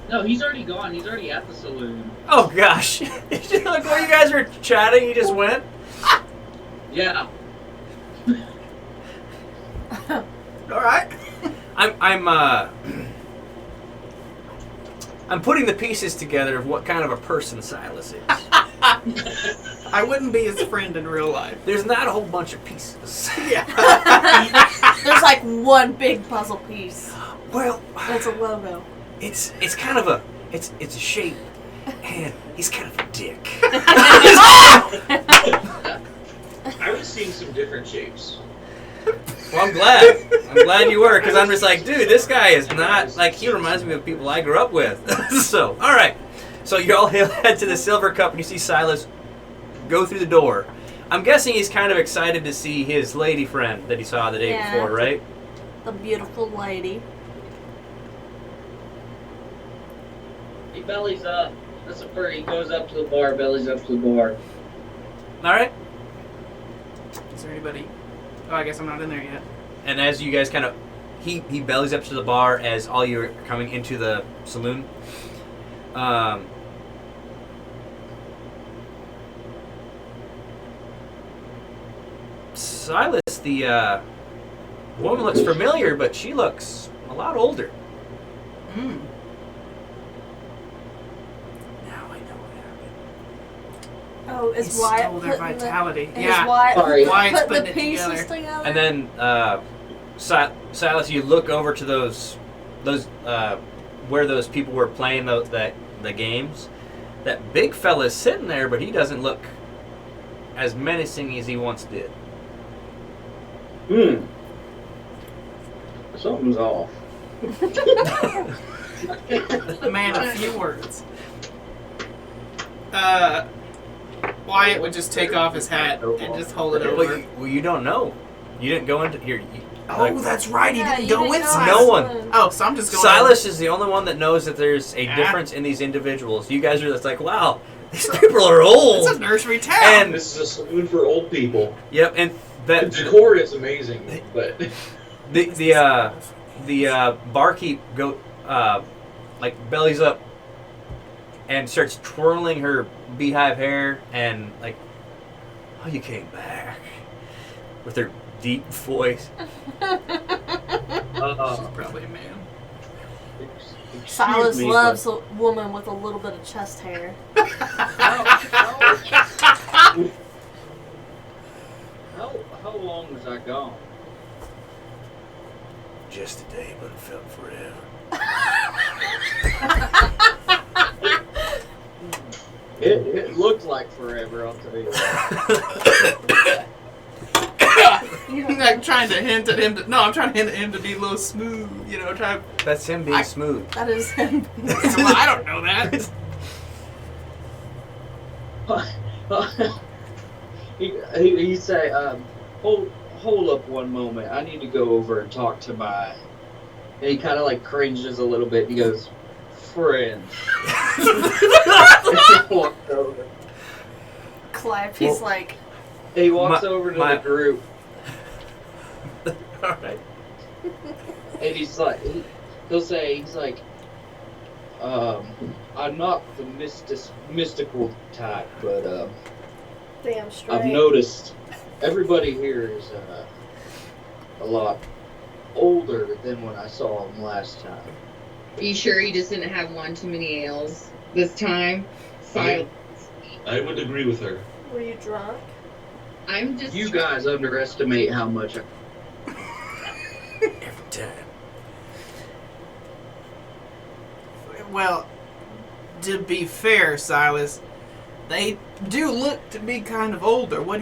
No, he's already gone. He's already at the saloon. Oh gosh! Like while you guys were chatting, he just went. Yeah. All right. I'm putting the pieces together of what kind of a person Silas is. I wouldn't be his friend in real life. There's not a whole bunch of pieces. Yeah. There's like one big puzzle piece. Well, It's a logo. it's kind of a it's a shape, and he's kind of a dick. I was seeing some different shapes. Well, I'm glad. I'm glad you were, because I'm just like, dude, this guy is not like he reminds me of people I grew up with. So, all right. So you all head to the Silver Cup, and you see Silas go through the door. I'm guessing he's kind of excited to see his lady friend that he saw the day Yeah. before, right? The beautiful lady. He bellies up. That's a fur. He goes up to the bar, bellies up to the bar. All right. Is there anybody? Oh, I guess I'm not in there yet. And as you guys kind of, he bellies up to the bar as all you are coming into the saloon. Silas, the woman looks familiar, but she looks a lot older. Mm. Now I know what happened. Oh, He is Wyatt stole their putting vitality. The, Yeah. Is Wyatt Sorry. Wyatt's putting the putting it pieces together. together? And then Silas, you look over to those where those people were playing the games. That big fella's sitting there, but he doesn't look as menacing as he once did. Something's off. A man of few words. Wyatt would just take off his hat and just hold it over. Well, you don't know. You didn't go into here. Oh, that's right. He Yeah, didn't you go didn't with go Silas. No one. alone. Oh, so I'm just going. Silas is the only one that knows that there's a Yeah. difference in these individuals. You guys are just like, wow, these people are old. It's a nursery town. And This is a saloon for old people. yep, and The that decor is amazing, but the barkeep like bellies up and starts twirling her beehive hair and like, oh, you came back with her deep voice. She's probably a man. Silas me, loves a woman with a little bit of chest hair. How long was I gone? Just a day, but it felt forever. It looked like forever, I'll tell you that. I'm like trying to hint at him. I'm trying to hint at him to be a little smooth. You know, try. That's him being smooth. That is him. Well, I don't know that. he say, hold up one moment. I need to go over and talk to my. And he kind of like cringes a little bit. He goes, friend. And he walks over. Calliope's like, He walks My- over to my- the group, All right. and he's like, he'll say, he's like, I'm not the mystical type, but damn straight. I've noticed everybody here is a lot older than when I saw them last time. Are you sure you just didn't have one too many ales this time? Silence. I would agree with her. Were you drunk? I'm just. You guys underestimate how much I. Every time. Well, to be fair, Silas, they do look to be kind of older. What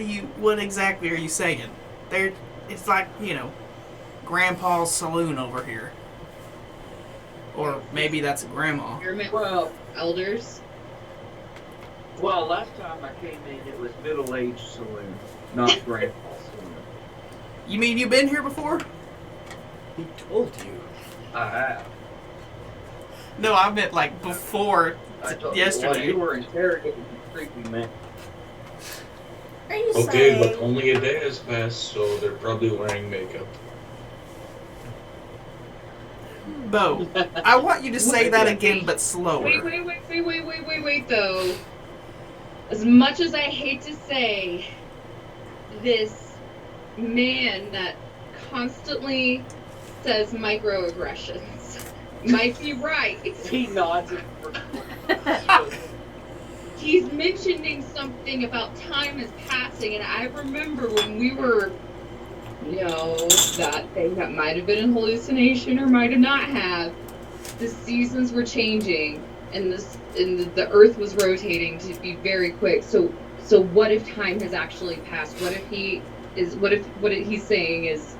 exactly are you saying? It's like, Grandpa's saloon over here. Or maybe that's a grandma. You're meant Well, elders. Well, last time I came in, it was middle-aged saloon, not grandpa saloon. You mean you've been here before? He told you. I have. No, I meant like before I told yesterday. You were interrogating creepy man. Are you Okay, saying? but only a day has passed, so they're probably wearing makeup. Bo, I want you to say that again, but slower. Wait, though. As much as I hate to say, this man that constantly says microaggressions might be right. He nods. He's mentioning something about time is passing, and I remember when we were, that thing that might have been a hallucination or might have not have. The seasons were changing, and the Earth was rotating to be very quick. So what if time has actually passed? What if what he's saying is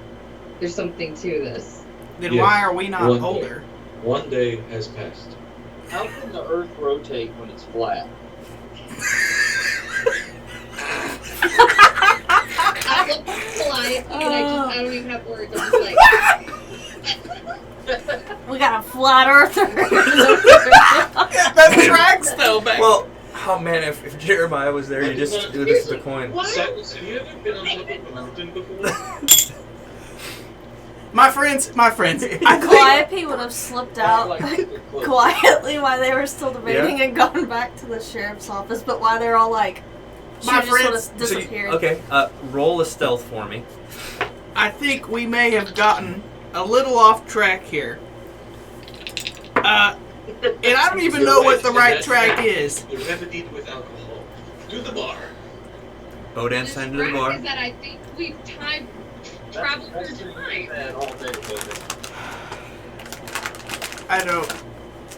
there's something to this? Then Yeah. why are we not One older? One day has passed. How can the Earth rotate when it's flat? I look polite, and I don't even have words. I'm just like, We got a flat earther. That tracks though, back. Well, oh man, if Jeremiah was there, you just do this with the coin. what? Silas, have you ever been on top of a mountain before? my friends, I think Calliope would have slipped out Like, quietly while they were still debating and gone back to the sheriff's office, but while they're all like, she My just would friends- have disappeared. Okay, roll a stealth for me. I think we may have gotten a little off track here. And I don't even know what the right track is. You remedied with alcohol. To the bar. Bodan This signed to the fact bar. is that I think we've traveled That's through what you time. said all day, baby. I don't.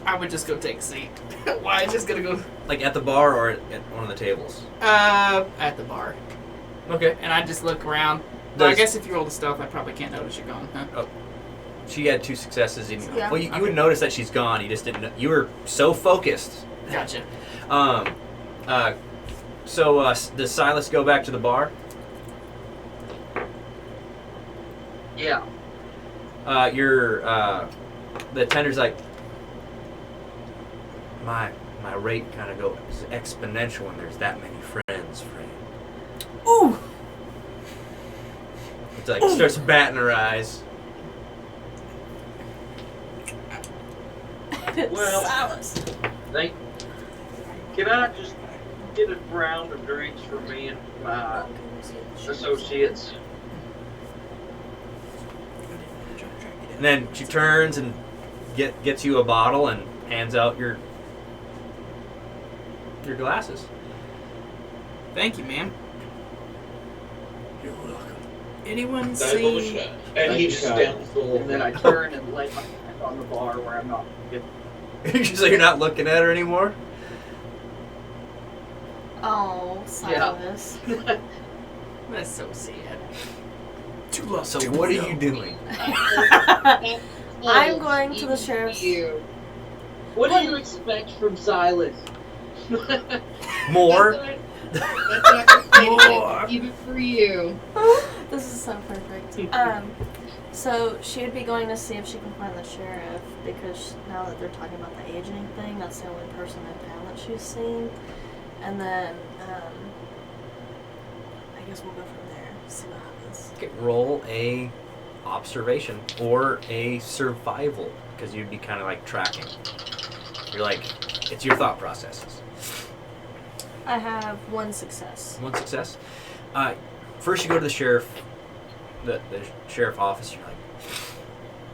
I would just go take a seat. Why? Just gonna go Like at the bar or at one of the tables? at the bar, Okay. and I just look around. Well, I Does- guess if you roll the stealth, I probably can't notice you're gone, huh? She had 2 successes. And, Yeah. well, you Okay. would notice that she's gone. You just didn't know. You were so focused. Gotcha. Does Silas go back to the bar? Yeah. The tender's like, my rate kind of goes exponential when there's that many friends, friend. Ooh! It's like starts batting her eyes. Well- Silas. Can I just get a round of drinks for me and my associates? And then she turns and gets you a bottle and hands out your glasses. Thank you, ma'am. You're welcome. Anyone Divulge seen? that. And he just downs the whole And then I thing. turn and lay my hand on the bar where I'm not getting. So you're not looking at her anymore? Oh, Silas. That's so sad. Too low. So what are you doing? I'm going to the Even sheriff's. you. What do you expect from Silas? More? That's what I'm saying, More. even for you. This is so perfect. So she would be going to see if she can find the sheriff because now that they're talking about the aging thing, that's the only person in town that she's seen. And then I guess we'll go from there. See what happens. Okay, roll a observation or a survival because you'd be kind of like tracking. You're like, it's your thought processes. I have 1 success. 1 success. First, you go to the sheriff, the sheriff office. You're like,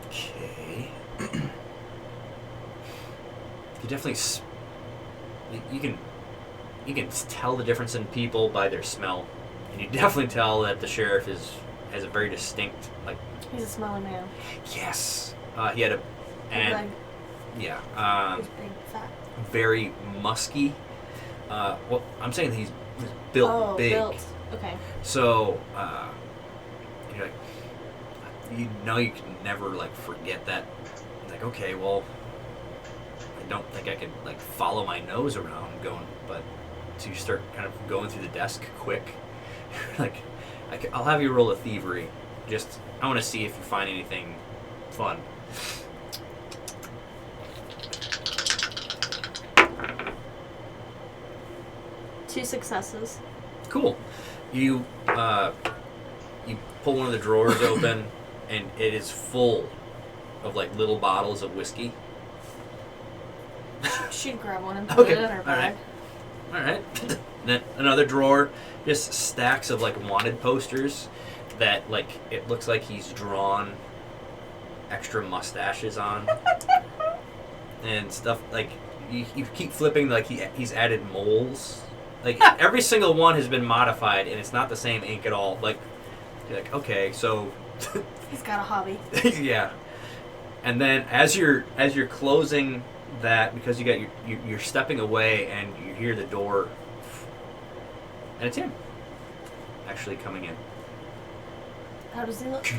okay. You definitely you can tell the difference in people by their smell, and you definitely tell that the sheriff has a very distinct He's a smelly man. yes. He had a Big leg. yeah. He's big, fat. Very musky. Well, I'm saying he's built big. Built. Okay. So, you're like, you can never forget that. Like, okay, well, I don't think I could follow my nose around going, but to start kind of going through the desk quick. Like, I'll have you roll a thievery. Just, I want to see if you find anything fun. Two successes. Cool. You pull one of the drawers open, and it is full of like little bottles of whiskey. She'd grab one and put it in her bag. All right. Then another drawer, just stacks of like wanted posters that like it looks like he's drawn extra mustaches on and stuff. Like you keep flipping, like he's added moles. Like every single one has been modified, and it's not the same ink at all. Like you're like, okay, so he's got a hobby. yeah. And then as you're closing that, because you're stepping away, and you hear the door, and it's him actually coming in. How does he look?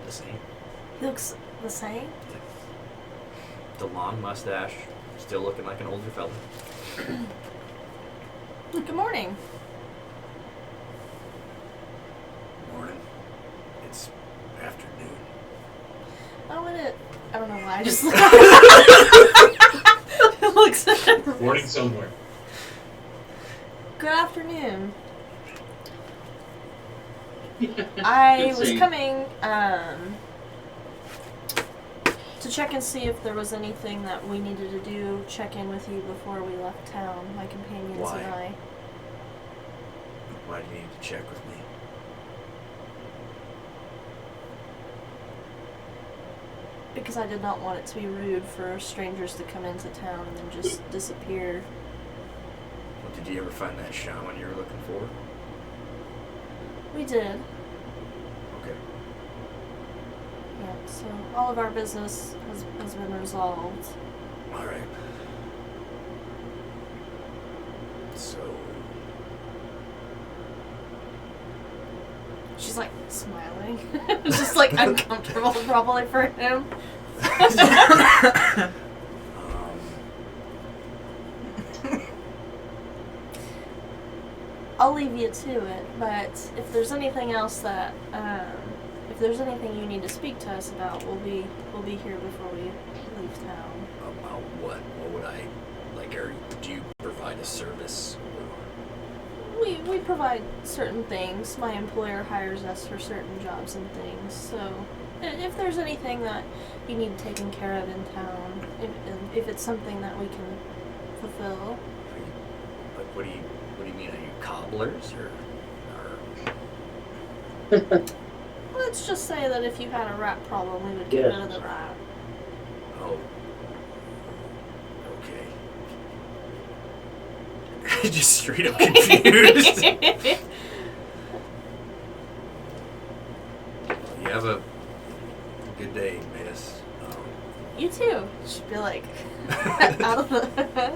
The same. He looks the same? The long mustache, still looking like an older fella. Good morning. Morning. It's afternoon. Oh, I don't know why. I just looks at him. Morning somewhere. Good afternoon. I was scene. coming to check and see if there was anything that we needed to do, check in with you before we left town, my companions Why? and I. Why do you need to check with me? Because I did not want it to be rude for strangers to come into town and then just disappear. Well, did you ever find that shaman you were looking for? We did. Okay. Yeah, so all of our business has been resolved. All right. So, She's like smiling. Just like uncomfortable probably for him. I'll leave you to it, but if there's anything else that if there's anything you need to speak to us about, we'll be here before we leave town. about what? What would I like? Or do you provide a service? We provide certain things. My employer hires us for certain jobs and things. So if there's anything that you need taken care of in town, if it's something that we can fulfill. Like, what do you mean? Are you cobblers or? Let's just say that if you had a rat problem, we would get rid of the rat. Oh. Okay. Just straight up confused. You have a good day, miss. You too. Should be like out of the.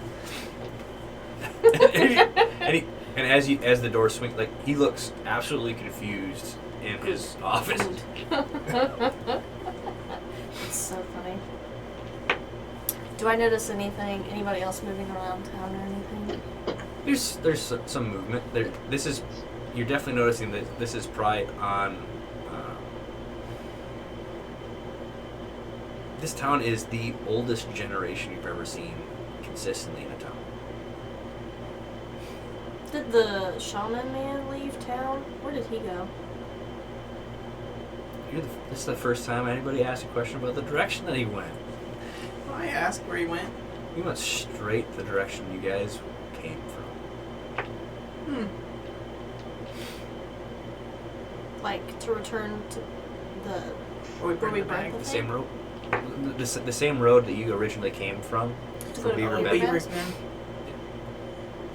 and as the door swings, like he looks absolutely confused in his office. It's so funny. Do I notice anything? Anybody else moving around town or anything? There's some movement. You're definitely noticing that this is probably on. This town is the oldest generation you've ever seen consistently in a town. Did the shaman man leave town? Where did he go? This is the first time anybody asked a question about the direction that he went. I asked where he went. He went straight the direction you guys came from. Like to return to the Where where we the brought bag. the The thing? same road. The same road that you originally came from. To From go to Beaver Beaver Bend. Bend? Beaver's man.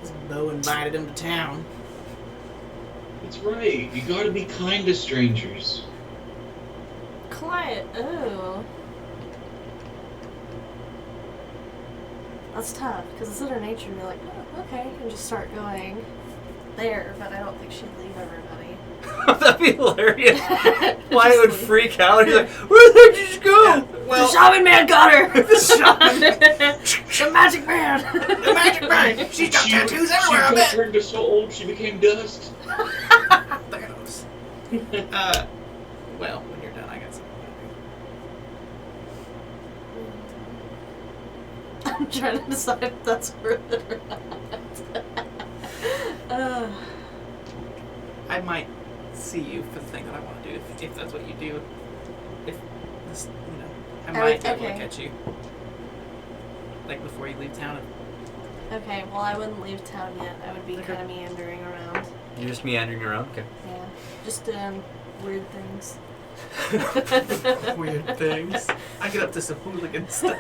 His Bo invited him to town. That's right. You gotta be kind to strangers. Quiet. Oh. That's tough, because it's in her nature to be like, oh, okay, and just start going there, but I don't think she'd leave everybody. That'd be hilarious. Wyatt would freak out. He's like, where the heck did you go? Yeah. Well, the shaman man got her. the shaman. The magic man. The magic man. She's got tattoos everywhere. I She bet. turned her so old she became dust. Thanos. Well, when you're done, I got something to do. I'm trying to decide if that's worth it or not. I might see you for the thing that I want to do if that's what you do. If this, I might be able to okay. catch you. Like before you leave town. Okay, well, I wouldn't leave town yet. I would be kind of meandering around. You're just meandering around? Okay. Yeah, just doing weird things. Weird things. I get up to some hooligan stuff.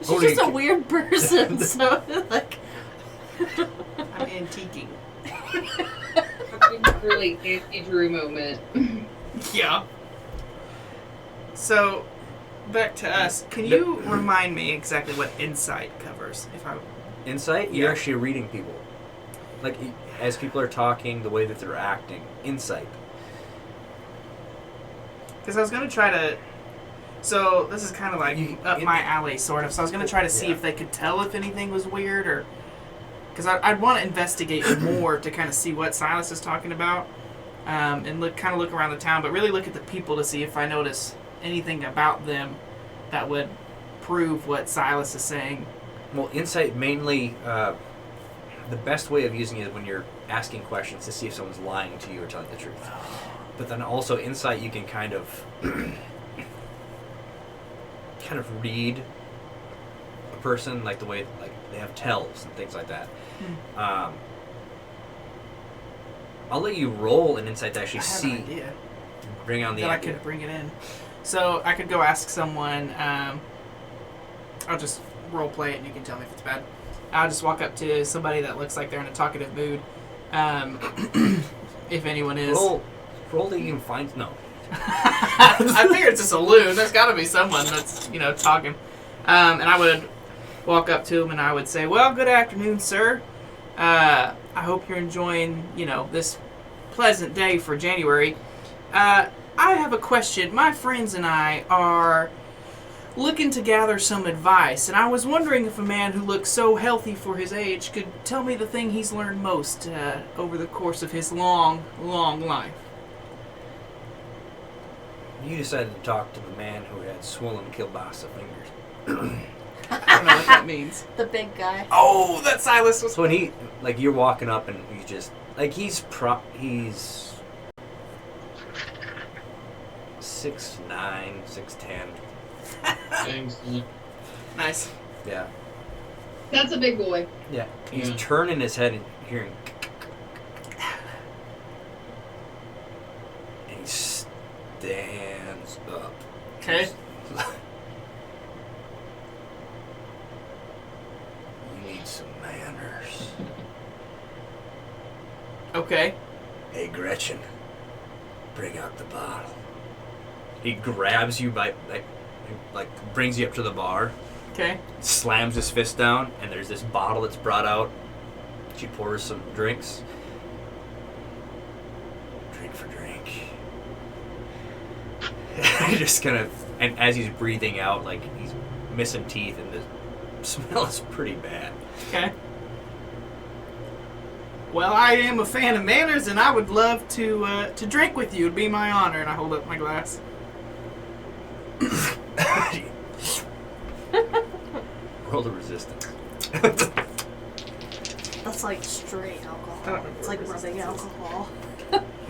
She's just a weird person, so like. I'm antiquing. Really Nancy Drew moment. Yeah. So, back to us. Can you remind me exactly what insight covers? Insight? Yeah. You're actually reading people. Like, as people are talking, the way that they're acting. Insight. Because I was going to try to... So, this is kind of like up my alley, sort of. So I was going to try to see if they could tell if anything was weird, or... Because I'd want to investigate more to kind of see what Silas is talking about. And look around the town, but really look at the people to see if I notice anything about them that would prove what Silas is saying. Well, insight mainly... the best way of using it is when you're asking questions to see if someone's lying to you or telling the truth. But then also insight, you can kind of read a person, like the way like they have tells and things like that. I'll let you roll an insight to actually see. An idea bring on the that idea. I could bring it in. So I could go ask someone. I'll just role play it, and you can tell me if it's bad. I'll just walk up to somebody that looks like they're in a talkative mood. If anyone is. Roll that you can find. No. I figure it's a saloon. There's got to be someone that's, talking. And I would walk up to him and I would say, well, good afternoon, sir. I hope you're enjoying, this pleasant day for January. I have a question. My friends and I are looking to gather some advice, and I was wondering if a man who looks so healthy for his age could tell me the thing he's learned most over the course of his long, long life. You decided to talk to the man who had swollen kielbasa fingers. I don't know what that means. The big guy. Oh, that Silas was... So when he, you're walking up and he's just, he's 6'9", 6'10". Thanks. Nice. Yeah. That's a big boy. Yeah. He's turning his head and hearing. And he stands up. Okay. You need some manners. Okay. Hey, Gretchen. Bring out the bottle. He grabs you by, brings you up to the bar. Okay. Slams his fist down, and there's this bottle that's brought out. She pours some drinks. Drink for drink. Just and as he's breathing out, he's missing teeth, and the smell is pretty bad. Okay. Well, I am a fan of manners, and I would love to drink with you. It'd be my honor. And I hold up my glass. Roll the resistance. That's like straight alcohol. I don't remember It's like what rubbing resistance is. alcohol.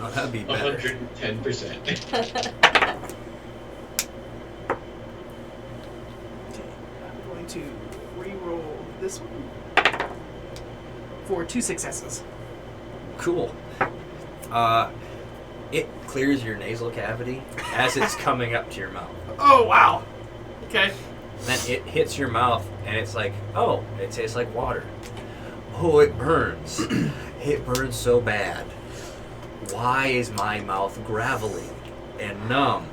No, that'd be better. 110%. Okay. I'm going to re-roll this one for 2 successes. Cool. It clears your nasal cavity as it's coming up to your mouth. Oh, wow. Okay. Then it hits your mouth, and it's like, oh, it tastes like water. Oh, it burns. It burns so bad. Why is my mouth gravelly and numb?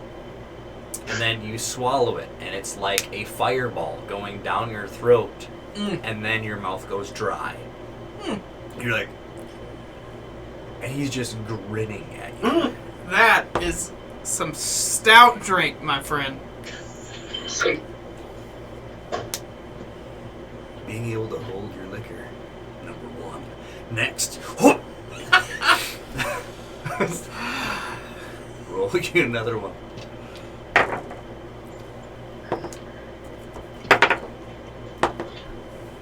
And then you swallow it, and it's like a fireball going down your throat, and then your mouth goes dry. You're like, and he's just grinning at you. That is some stout drink, my friend. Being able to hold your liquor, number one. Next. Roll you another one.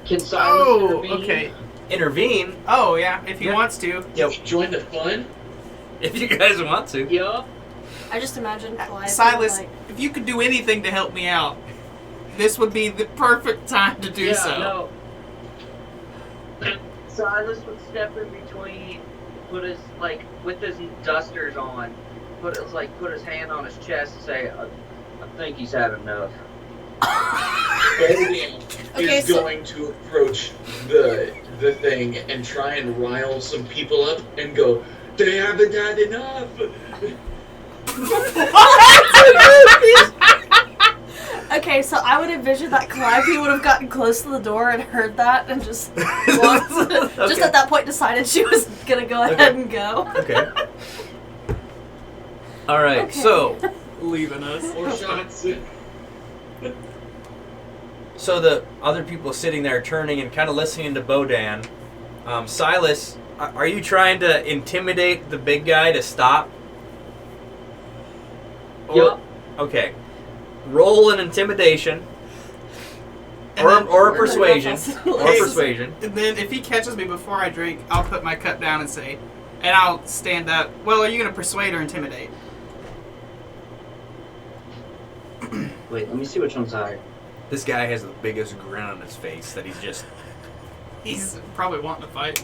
Can Silas intervene? Okay. Intervene. Oh, yeah, if he Yeah. wants to. Yep. Join the fun? If you guys want to. Yup. I just imagine Calliope Silas, like, if you could do anything to help me out, this would be the perfect time to do so. No. Silas would step in between, put his with his dusters on, put his hand on his chest and say, "I think he's had enough." Bodin Okay, is so- going to approach the thing and try and rile some people up and go, "They haven't had enough." Okay, so I would envision that Calliope would have gotten close to the door and heard that and just walked, just Okay. at that point decided she was gonna go ahead and go. Okay. All right. Okay. So Leaving us. Or shots. the other people sitting there turning and kind of listening to Bodan. Silas, are you trying to intimidate the big guy to stop? Yup. Okay. Roll an intimidation. And then- Or a persuasion. Or Hey, persuasion. And then if he catches me before I drink, I'll put my cup down and say, and I'll stand up. Well, are you going to persuade or intimidate? Wait, let me see which one's higher. This guy has the biggest grin on his face that he's just... He's probably wanting to fight.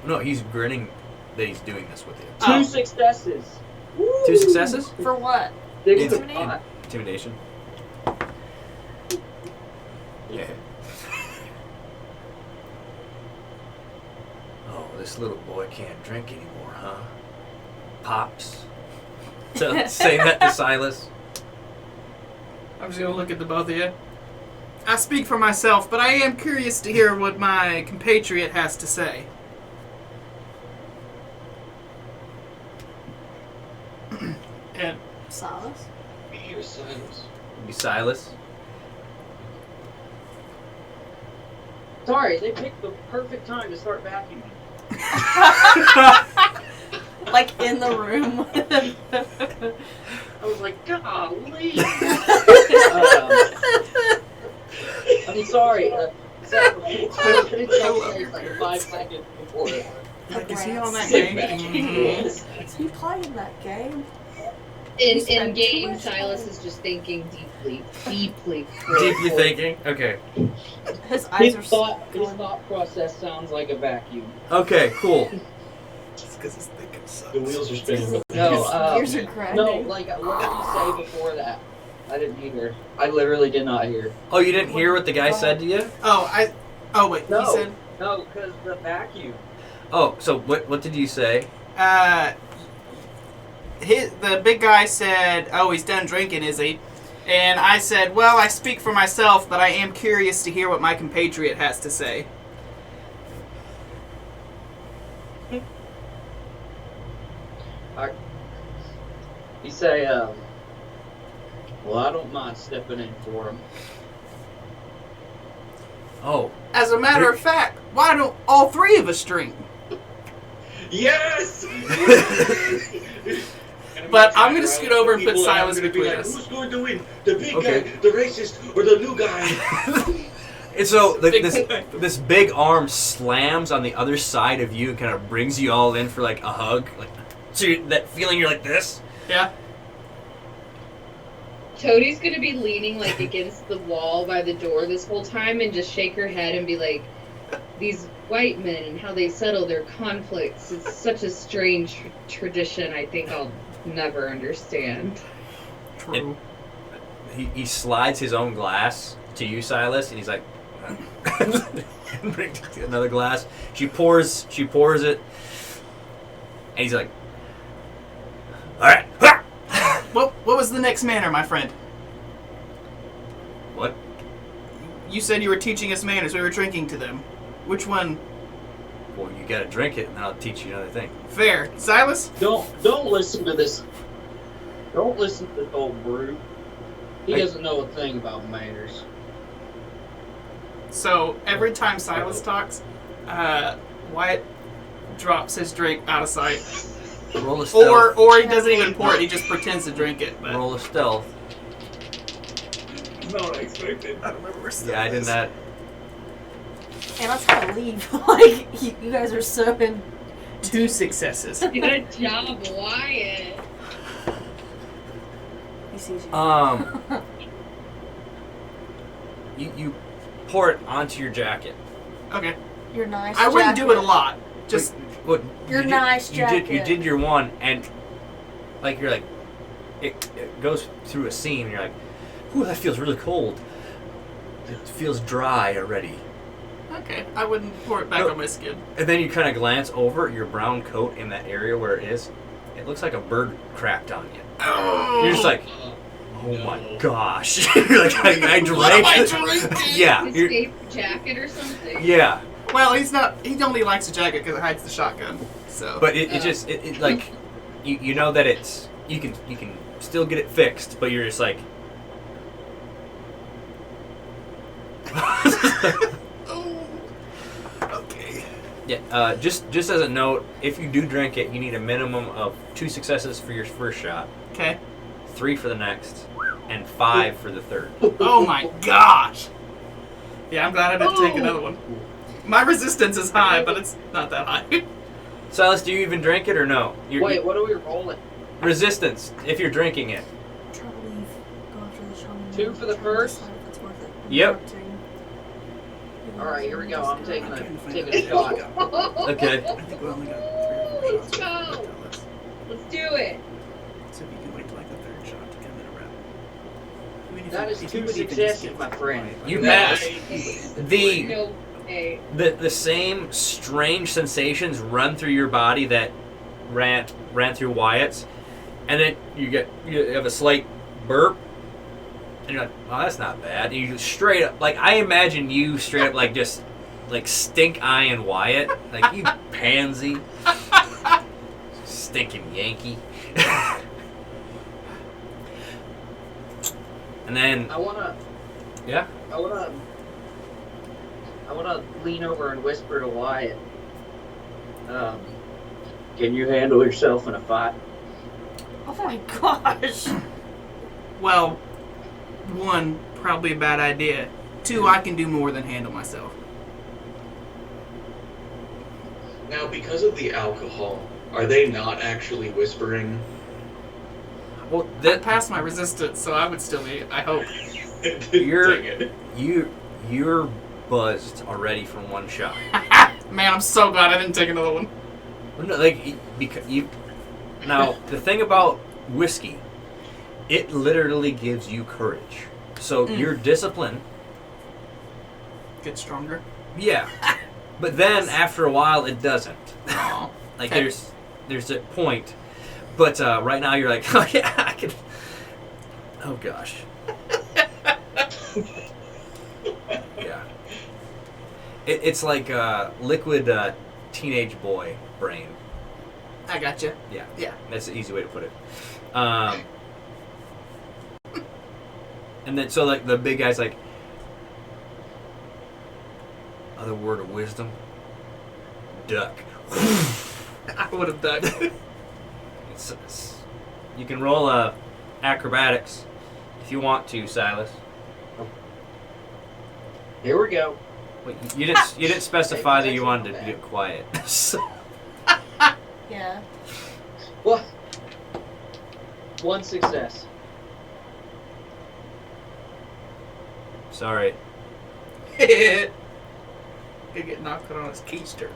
No, he's grinning that he's doing this with you. Oh. 2 successes. Woo! 2 successes? For what? Six Intimidate? to five. Intimidation. Yeah. Oh, this little boy can't drink anymore, huh? Pops. So say that to Silas. I'm just going to look at the both of you. I speak for myself, but I am curious to hear what my compatriot has to say. And Silas? Here's Silas. Be Silas. Sorry, they picked the perfect time to start vacuuming. Like in the room. I was like, golly. I'm sorry. I couldn't take like 5 seconds before. like, is he on that Sit game? back. Mhm. Is he playing that game? In spent too game, much Silas time. is just thinking deeply. Deeply critically. thinking. Okay. His eyes His are his thought process sounds like a vacuum. Okay, cool. Just because his thinking sucks. The wheels are spinning. No, His ears are grinding. no, like what did he say before that? I didn't hear. I literally did not hear. Oh, you didn't hear what the guy said to you? Oh, wait, No. he said, No, because the vacuum. Oh, so what did you say? the big guy said, oh, he's done drinking, is he? And I said, well, I speak for myself, but I am curious to hear what my compatriot has to say. You say, well, I don't mind stepping in for him. Oh, As a matter of fact, why don't all three of us drink? Yes! But I'm gonna scoot over and put People, Silas I'm gonna be between like, us. Who's going to win? The big Okay. guy, the racist, or the new guy? and so Big this guy. this big arm slams on the other side of you and kind of brings you all in for like a hug, like so that feeling you're like this. Yeah? Toadie's gonna be leaning like against the wall by the door this whole time and just shake her head and be like, these white men and how they settle their conflicts. It's such a strange tradition I think I'll never understand. True. He slides his own glass to you, Silas, and he's like, bring another glass. She pours it, and he's like, all right. What was the next manner, my friend? What? You said you were teaching us manners. We were drinking to them. Which one? Well, you gotta drink it, and then I'll teach you another thing. Fair. Silas? Don't listen to this. Don't listen to this old brute. He doesn't know a thing about manners. So every time Silas talks, Wyatt drops his drink out of sight. Roll a stealth. Or he doesn't even pour it, he just pretends to drink it. But Roll a stealth. Not expected. I don't remember where Yeah, I did that. And I'm trying to leave. Like, you guys are so in. 2 successes. Good job, Wyatt. He sees you. You pour it onto your jacket. Okay. Your nice I wouldn't do it a jacket. lot. Just What? Your nice jacket. You did your one, and like you're like, it goes through a seam, and you're like, ooh, that feels really cold. It feels dry already. okay. I wouldn't pour it back on my skin. And then you kind of glance over your brown coat in that area where it is. It looks like a bird crapped on you. Oh. You're just like, oh my gosh. You're like, I drank. What am I drinking? Yeah. His you're- favorite jacket or something? Yeah. Well, he's not. He only likes the jacket because it hides the shotgun. So. But it just it like you know that it's you can still get it fixed, but you're just like Oh. Okay. yeah. Just as a note, if you do drink it, you need a minimum of 2 successes for your first shot, Okay. 3 for the next, and 5 for the third. Oh my gosh. Yeah, I'm glad I didn't take another one. My resistance is high, but it's not that high. Silas, do you even drink it or no? Wait, what are we rolling? Resistance if you're drinking it. Try to leave. Go after the shaman. 2 for the Try to first? decide if it's worth it. Yep. Alright, here we go. I'm taking a shot. Okay. I think we only got 3 or 4 Let's shots. go. Let's do it. So if you can wait till like the 3rd shot to come in a round. I mean, if That you- is if 2 you would even successes, just my get friend. quiet, You like- pass. The No way. the same strange sensations run through your body that ran through Wyatt's, and then you have a slight burp, and you're like, oh, that's not bad. And you just straight up, like I imagine you straight up like just like stink eyeing Wyatt, like you pansy, stinking Yankee. And then I wanna lean over and whisper to Wyatt. Can you handle yourself in a fight? Oh my gosh. Well, 1, probably a bad idea. 2, I can do more than handle myself. Now, because of the alcohol, are they not actually whispering? well, I that passed my resistance, so I would still be, I hope. You're- Dang it. you're buzzed already from one shot. Man, I'm so glad I didn't take another one. No, like because you. Now the thing about whiskey, it literally gives you courage. So your discipline, Get stronger. yeah, but then after a while it doesn't. Aw. Like Okay. there's a point, but right now you're like, oh yeah, I can. Oh gosh. Yeah. It's like liquid teenage boy brain. I gotcha. Yeah. Yeah. That's the easy way to put it. And then so like the big guy's like, other word of wisdom, duck. I would have done. It's you can roll acrobatics if you want to, Silas. Here we go. Wait, you didn't specify that you wanted to get quiet. So, Yeah. What? 1 success. sorry. Could get knocked on his keister.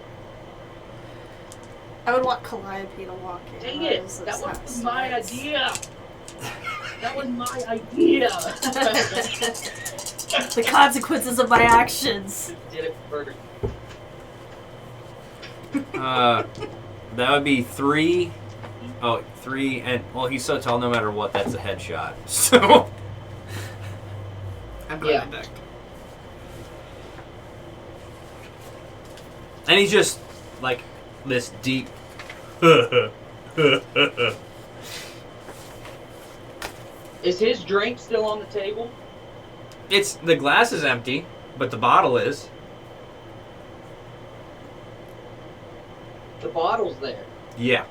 I would want Calliope to walk in. Dang it! Those That was nice my nights. idea. That was my idea. The consequences of my actions. Did it first. That would be 3. Oh, 3, and well, he's so tall. No matter what, that's a headshot. So I'm glad Yeah. I ducked. and he's just like this deep. Is his drink still on the table? The glass is empty, but the bottle is. The bottle's there. Yeah.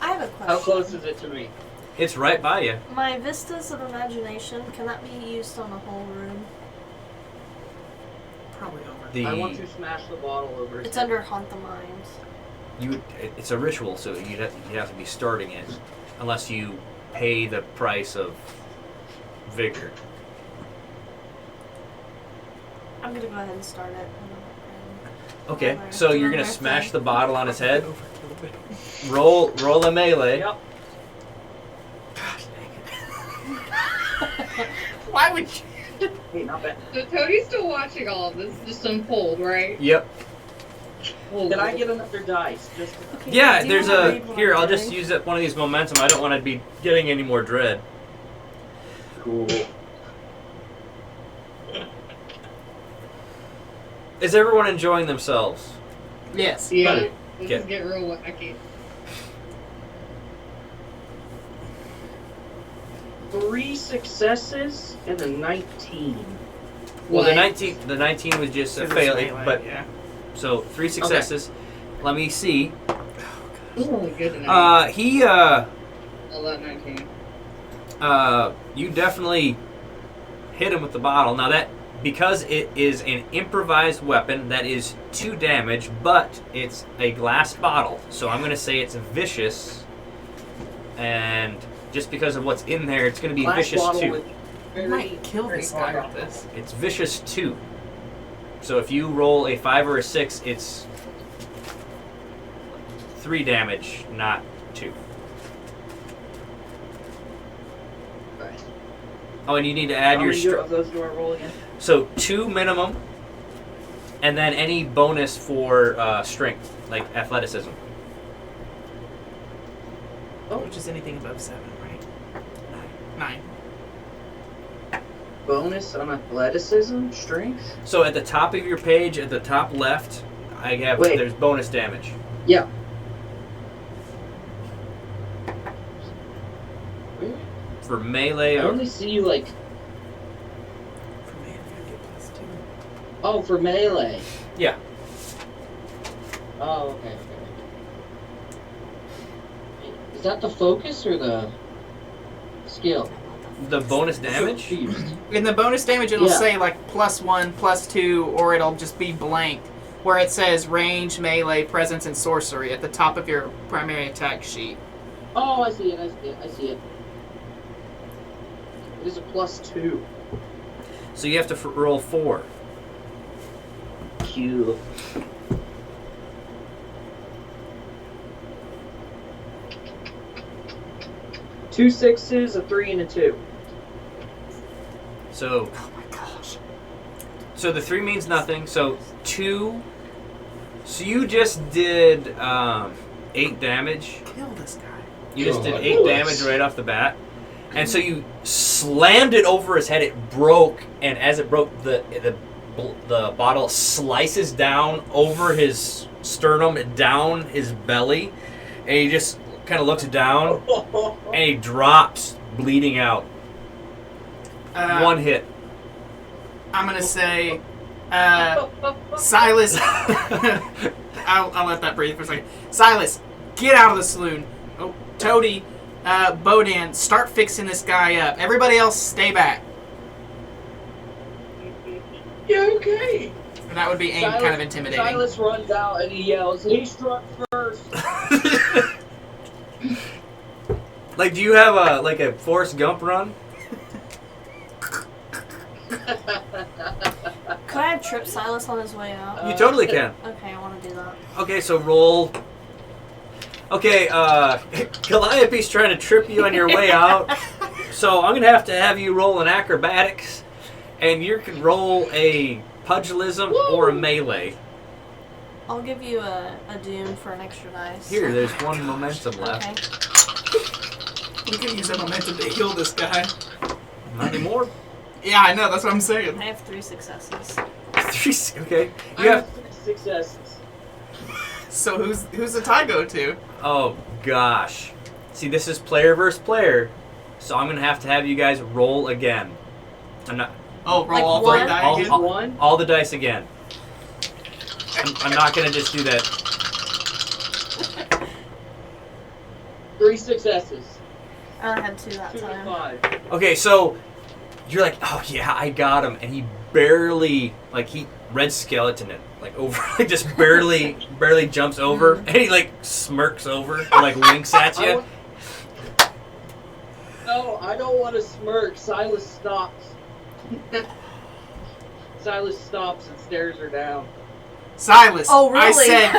I have a question. How close is it to me? It's right by you. My vistas of imagination, can that be used on the whole room? Probably over. The I want to smash the bottle over his It's head. under Haunt the Mind. it's a ritual, so you'd have to be starting it, unless you pay the price of vigor. I'm gonna go ahead and start it. Okay, Alright. so you're gonna smash the bottle on his head. Roll a melee. Yep. Why would you? Hey, not bad. So Toadie's still watching all of this just unfold, right? Yep. Did I get another dice? Just Okay, Yeah, do you there's wanna a read what here. I'm I'll just doing? use up one of these momentum. I don't want to be getting any more dread. cool. Is everyone enjoying themselves? Yes. Yeah. Buddy. This Okay. is getting real wacky. 3 successes and a 19. Well, the What? 19 was just a fail, but yeah. so 3 successes. Let me see. This is really good tonight. He I love 19. you definitely hit him with the bottle. Now that, because it is an improvised weapon, that is 2 damage, but it's a glass bottle, so I'm gonna say it's vicious, and just because of what's in there, it's gonna be Glass vicious bottle 2. with I very, might kill very this guy hard with this. It's vicious 2. So if you roll a 5 or a 6, it's 3 damage, not 2. Right. Oh, and you need to add How your many of those do I roll again? So 2 minimum, and then any bonus for strength, like athleticism. Which is anything above 7, right? 9. Bonus on athleticism, strength? So at the top of your page, at the top left, I have Wait. there's bonus damage. Yeah. For melee I or only see like, For me, I'm gonna get plus 2. oh, for melee. yeah. Oh, okay. Is that the focus or the skill? The bonus damage? Confused. In the bonus damage, it'll Yeah. say like +1, +2, or it'll just be blank, where it says range, melee, presence, and sorcery at the top of your primary attack sheet. Oh, I see it. I see it. I see it. It is a +2. So you have to roll 4. Q. Two 6s, a 3, and a 2. So Oh my gosh. so the 3 means nothing. So 2. So you just did 8 damage. Kill this guy. You just did God. 8 damage right off the bat. And so you slammed it over his head. It broke, and as it broke, the bottle slices down over his sternum, down his belly, and he just kind of looks down, and he drops, bleeding out. One hit. I'm gonna say, Silas. I'll let that breathe for a second. Silas, get out of the saloon. Oh, Toady, Bodan, start fixing this guy up. Everybody else, stay back. Yeah, okay. And that would be aimed kind of intimidating. Silas runs out and he yells, "He struck first." Like, do you have a Forrest Gump run? Could I have tripped Silas on his way out? You totally can. Okay, I want to do that. Okay, so roll. Okay, Calliope's trying to trip you on your way out. So I'm gonna have you roll an acrobatics, and you can roll a pugilism or a melee. I'll give you a doom for an extra dice. Here, there's 1 momentum left. Okay. We can use that momentum to heal this guy. Not anymore. Yeah, I know. That's what I'm saying. I have 3 successes. 3. Okay. I You have. have 6 successes. So who's the tie go to? Oh gosh. See, this is player versus player, so I'm gonna have to have you guys roll again. I'm not Oh, roll Like all one? three die all, again? all, One? all the dice again. I'm not gonna just do that. 3 successes. I had 2 that 2 to time. 5. Okay, so you're like, oh yeah, I got him, and he barely, like, he red skeleton it, like over, like just barely jumps over, and he like smirks over, and, like winks at you. No, I don't want to smirk. Silas stops. Silas stops and stares her down. Silas. Oh, I really? said.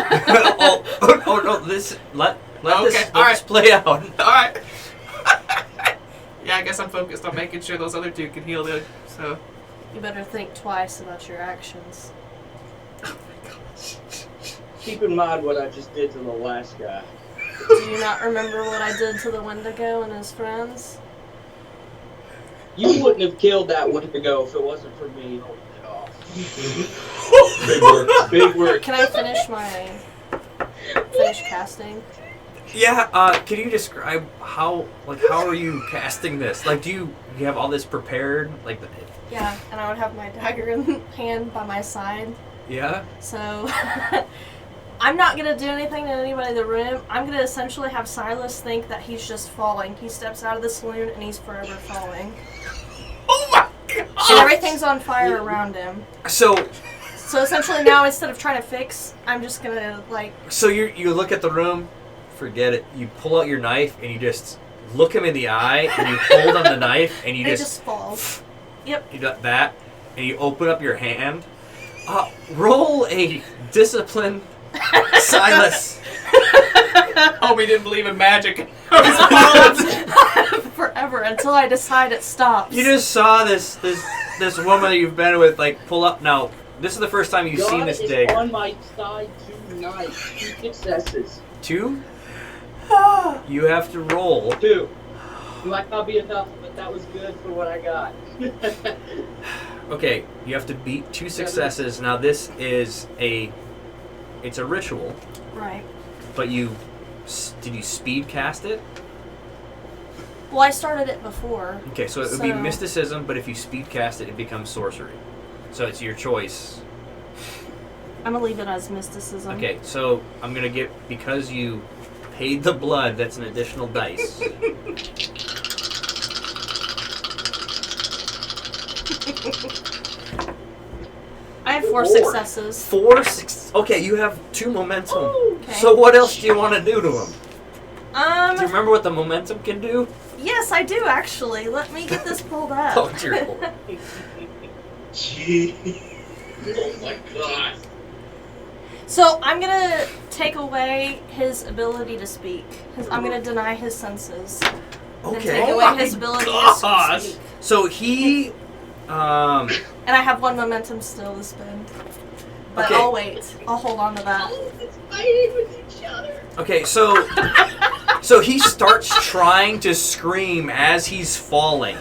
oh no, this let Okay, this all right. play out. Alright. Yeah, I guess I'm focused on making sure those other 2 can heal the. So. You better think twice about your actions. Keep in mind what I just did to the last guy. Do you not remember what I did to the Wendigo and his friends? You wouldn't have killed that Wendigo if it wasn't for me holding it off. Big work. Big work. Can I finish casting? Yeah, can you describe how are you casting this? Like, do you have all this prepared? Like, Yeah, and I would have my dagger in hand by my side. yeah. So I'm not gonna do anything to anybody in the room. I'm gonna essentially have Silas think that he's just falling. He steps out of the saloon and he's forever falling. Oh my god! And everything's on fire around him. So essentially now instead of trying to fix, I'm just gonna like. So you look at the room, forget it. You pull out your knife and you just look him in the eye and you hold on the knife and you It just just falls. Yep. you do that and you open up your hand. Roll a discipline, Silas. Homie didn't believe in magic. Forever until I decide it stops. You just saw this woman that you've been with like pull up. Now this is the first time you've seen this God is dagger. on my side tonight. 2 successes. 2. You have to roll. 2. Might not be enough, but that was good for what I got. Okay, you have to beat 2 successes. Now this is it's a ritual, Right. but did you speed cast it? Well, I started it before. Okay, so it would be So- mysticism, but if you speed cast it, it becomes sorcery. So it's your choice. I'm gonna leave it as mysticism. Okay, so I'm gonna get, because you paid the blood, that's an additional dice. I have 4 4. successes. 4, 6. Okay, you have 2 momentum. Okay. So what else do you want to do to him? Do you Um. remember what the momentum can do? Yes, I do actually. Let me get this pulled up. Oh, dear Lord. Gee. Oh my god. So I'm gonna take away his ability to speak. I'm gonna deny his senses. And Okay. take away his ability to speak. So he, And I have 1 momentum still to spend. But Okay. I'll wait. I'll hold on to that. It's fighting with each other. okay, so he starts trying to scream as he's falling,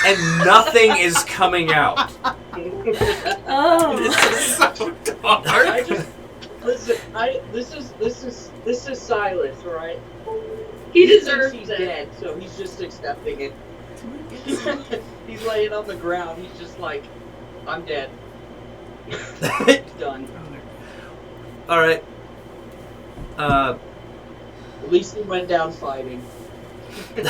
and nothing is coming out. Oh. So dark. I just listen. This is Silas, right? He thinks deserves he's it. dead, so he's just accepting it. He's laying on the ground. He's just like, I'm dead. Done. All right. At least he went down fighting. All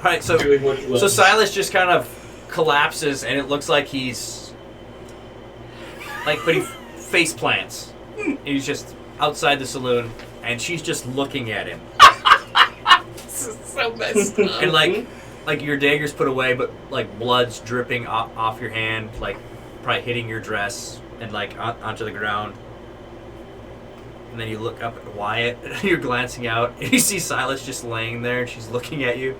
right. So Doing what's left. so Silas just kind of collapses, and it looks like he's like, but he face plants. He's just outside the saloon, and she's just looking at him, This is so messed up. and like your dagger's put away, but like blood's dripping off your hand, like probably hitting your dress and like onto the ground. And then you look up at Wyatt, and you're glancing out, and you see Silas just laying there, and she's looking at you.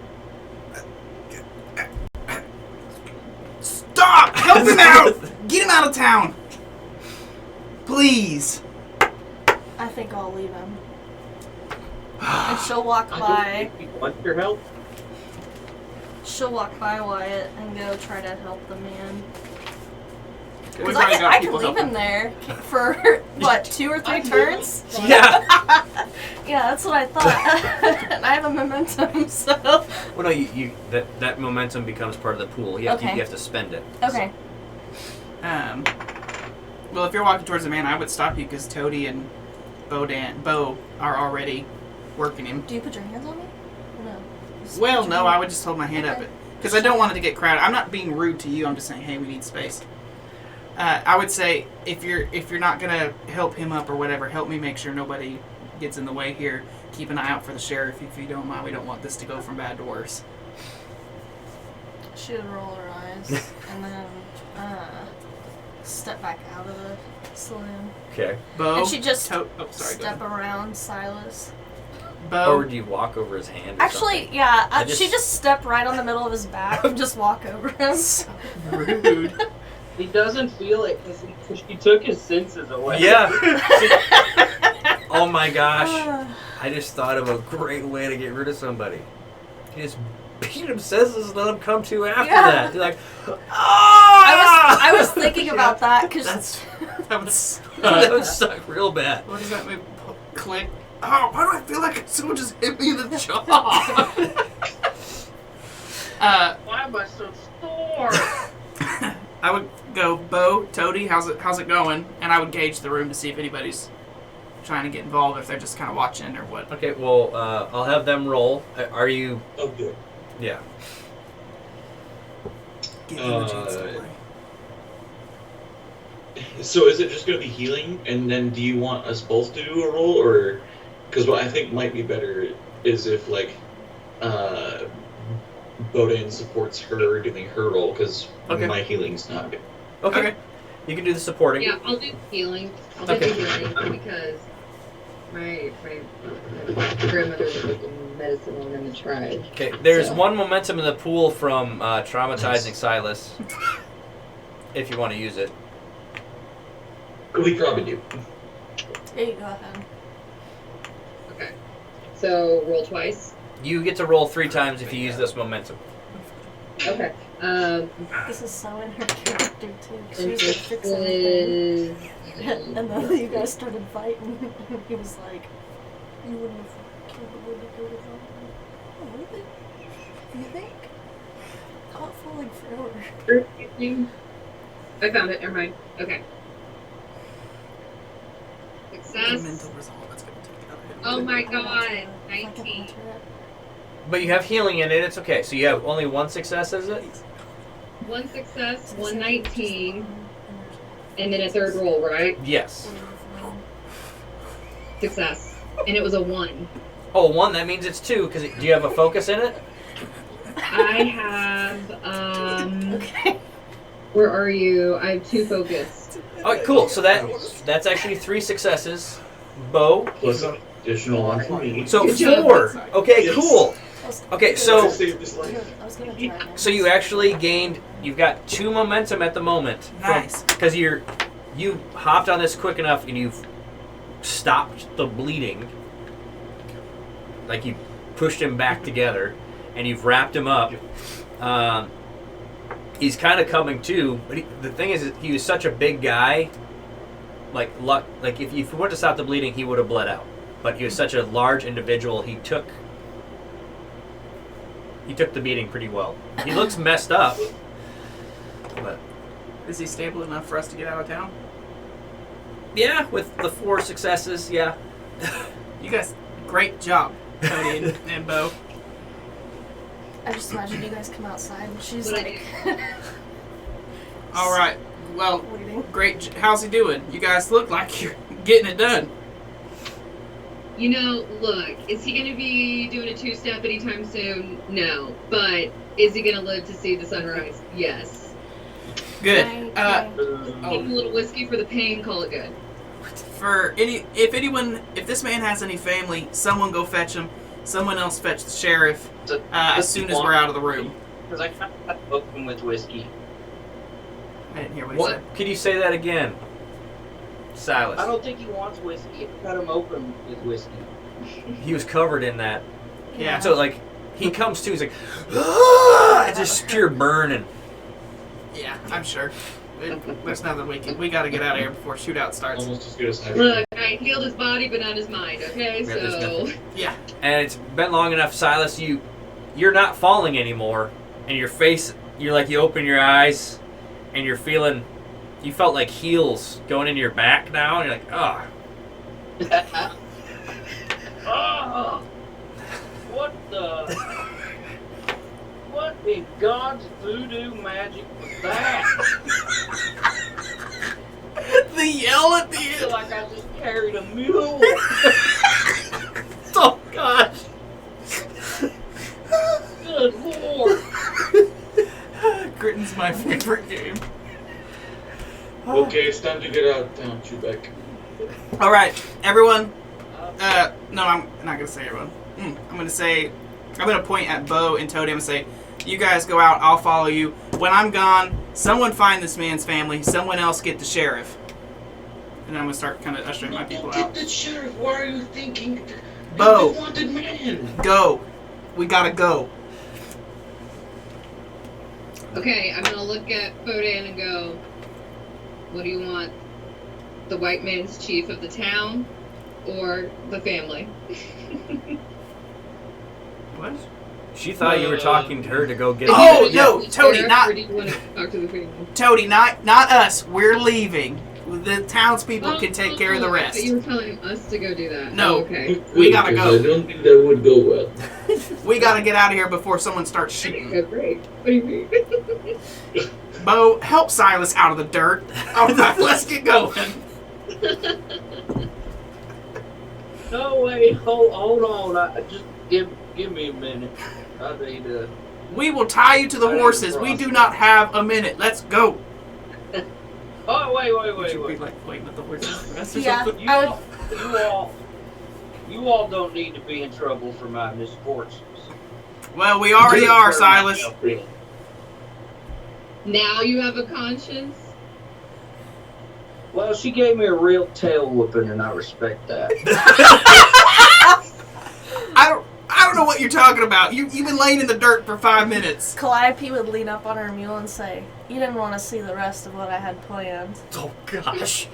Stop! Help him out! Get him out of town! Please. I think I'll leave him. And she'll walk I by. don't want your help. She'll walk by Wyatt and go try to help the man. We've Because already got I can people leave him helping. there for, what, 2 or 3 turns? Yeah. Yeah, that's what I thought. And I have a momentum, so. Well, no, you that momentum becomes part of the pool. You have, Okay. you have to spend it. Okay. Well, if you're walking towards the man, I would stop you because Toady and Bo are already working him. Do you put your hands on me? Or no? Just Well, put no, your I hand- would just hold my hand up Okay. because I don't want it to get crowded. I'm not being rude to you. I'm just saying, hey, we need space. I would say if you're not gonna help him up or whatever, help me make sure nobody gets in the way here. Keep an eye out for the sheriff if you don't mind. We don't want this to go from bad to worse. She would roll her eyes and then step back out of the saloon. Okay. Bo, And she just oh, sorry. Go step ahead. around Silas. Bo, Or do you walk over his hand? Or Actually, something? yeah, I she just stepped right on the middle of his back and just walk over him. rude. He doesn't feel it because he took his senses away. Yeah. Oh my gosh! Uh, I just thought of a great way to get rid of somebody. You just beat him senseless and let him come to after Yeah. that. You're like, ah! I was thinking about that because That was. That would suck real bad. What does that mean? Click. Oh, why do I feel like someone just hit me in the jaw? Why am I so sore? I would go, Bo, Toady, how's it going? And I would gauge the room to see if anybody's trying to get involved, or if they're just kind of watching or what. Okay, well, I'll have them roll. Are you? Oh, good. Yeah. Give them a chance to play. So is it just going to be healing, and then do you want us both to do a roll, or because what I think might be better is if like Bodan supports her doing her roll, because Okay. my healing's not good. Okay. You can do the supporting. Yeah, I'll do healing. I'll do Okay. the healing because my grandmother was making medicine on in the tribe. Okay. There's So. one momentum in the pool from traumatizing Silas. If you want to use it. We probably do. there you go ahead. Okay. So roll twice. You get to roll 3 times if you use this momentum. Okay. This is so in her character too. 'Cause she And was like this fixing everything. is And then you guys started fighting. He was like, "You wouldn't have killed the woman to go with them." Oh, really? You think? Caught falling forever. I found it. Never mind. Okay. The Success. mental resolve that's going to take it out of him. Oh my god. If I can 19. alter it. But you have healing in it. It's okay. So you have only 1 success, is it? 1 success, So 119, just and then a third roll, right? Yes. Success. And it was a 1. Oh, 1. That means it's 2. Because do you have a focus in it? I have, Okay. where are you? I have 2 focus. Oh, cool. So that's actually 3 successes. Bo. Plus an additional one for me. So Good job. 4. Okay, Yes. cool. Okay, To so save this life. I was gonna try that. you actually gained. You've got 2 momentum at the moment. Nice. Because you hopped on this quick enough and you've stopped the bleeding. Like you pushed him back together, and you've wrapped him up. He's kind of coming to, but the thing is, he was such a big guy. Like if you were to stop the bleeding, he would have bled out. But he was such a large individual, he took the beating pretty well. He looks messed up, but Is he stable enough for us to get out of town? yeah, with the 4 successes, yeah. You guys, great job, Cody and Bo. I just imagine you guys come outside and she's What like, All right. Well, waiting. great. How's he doing? You guys look like you're getting it done. You know, look, is he going to be doing a 2-step anytime soon? No. But is he going to live to see the sunrise? Yes. Good. Can I- Give him a little whiskey for the pain, call it good. If this man has any family, someone go fetch him. Someone else fetch the sheriff as soon as we're out of the room. Because I kind of open with whiskey. I didn't hear what he What? said. Could you say that again, Silas? I don't think he wants whiskey. I cut him open with whiskey. He was covered in that. Yeah. So like, he comes to, he's like, ah! It's just pure burning. Yeah, I'm sure. There's nothing we gotta get out of here before shootout starts. Almost as good as high Look, I healed his body, but not his mind. Okay, Yeah, there's so nothing. Yeah. And it's been long enough, Silas. You're not falling anymore, and your face. You're like, you open your eyes, and you're feeling. You felt like heels going into your back now, and you're like, oh. Oh, what the? What in God's voodoo magic was that? The yell at the I feel end. like I just carried a mule. Oh gosh. Good Lord. Gritten's my favorite game. Okay, it's time to get out of town, Chewbeck. All right, everyone. No, I'm not gonna say everyone. I'm gonna point at Bo and Toady and say, "You guys go out. I'll follow you. When I'm gone, someone find this man's family. Someone else get the sheriff." And then I'm gonna start kind of ushering my people Get out. the sheriff. Why are you thinking? Bo. You're the wanted man. Go. We gotta go. okay, I'm gonna look at Fodan and go, what do you want? The white man's chief of the town or the family? What? She thought you were talking to her to go get. Oh, yeah. no, Toady, Sheriff, not- or do you want to talk to the family? Toady, not us. We're leaving. The townspeople can take care of the Oh, rest. But you were telling us to go do that. No. Oh, okay. We gotta go. I don't think that would go well. We gotta get out of here before someone starts shooting. Okay, great. What do you mean? Bo, help Silas out of the dirt. All right, let's get going. No, wait, hold on. Just give me a minute. I need to. We will tie you to the horses. We do not have a minute. Let's go. Oh, wait. Would you be like waiting with the horses for us or Yeah. something? You all don't need to be in trouble for my misfortunes. Well, we already are, Silas. Now you have a conscience? Well, she gave me a real tail whooping, and I respect that. I don't know what you're talking about. You've been laying in the dirt for 5 minutes. Calliope would lean up on her mule and say, "You didn't want to see the rest of what I had planned." Oh gosh.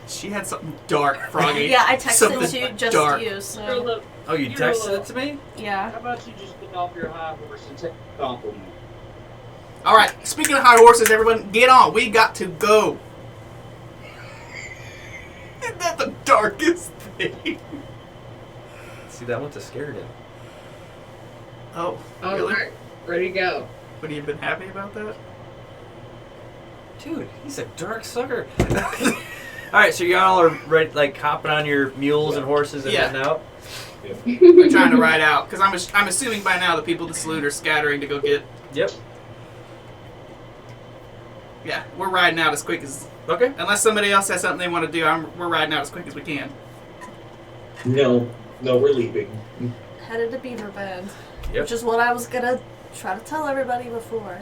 She had something dark, Froggy. Yeah, I texted Something you just dark. you, You're a so little- Oh, you You're texted a- it to me? yeah. How about you just get off your high horse and take a compliment? All right, speaking of high horses, everyone, get on. We got to go. Isn't that the darkest thing? See, that one's a scared him. Oh, All really? right, ready to go. Would you have been happy about that? Dude, he's a dark sucker. Alright, so y'all are ready, like hopping on your mules and horses and Yeah. heading out? We're trying to ride out because I'm assuming by now the people that salute are scattering to go get. Yep. Yeah, we're riding out as quick as. Okay. Unless somebody else has something they want to do, we're riding out as quick as we can. No, we're leaving. Headed to Beaver Bend, Yep. which is what I was gonna try to tell everybody before.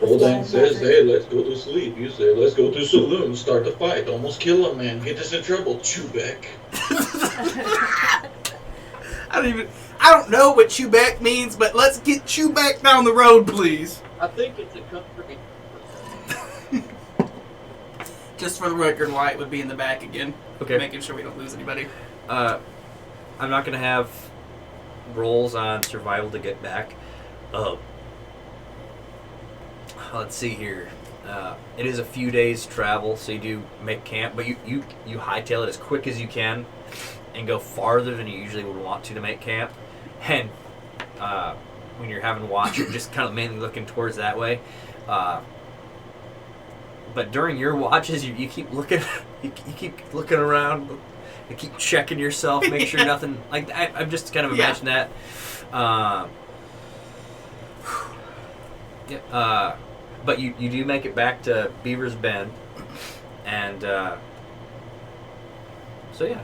Roldan says, hey, let's go to sleep. You say, let's go to saloon, start a fight, almost kill a man, get us in trouble, Chewbeck. I don't know what Chewbeck means, but let's get Chewbeck down the road, please. I think it's a country. Just for the record, Wyatt would be in the back again, Okay. making sure we don't lose anybody. I'm not gonna have rolls on survival to get back. Let's see here. It is a few days travel, so you do make camp, but you hightail it as quick as you can and go farther than you usually would want to make camp. And when you're having watch, you're just kind of mainly looking towards that way. But during your watches, you keep looking, you keep looking around, you keep checking yourself, make sure nothing like that. I'm just kind of imagine that. But you do make it back to Beaver's Bend, and so yeah,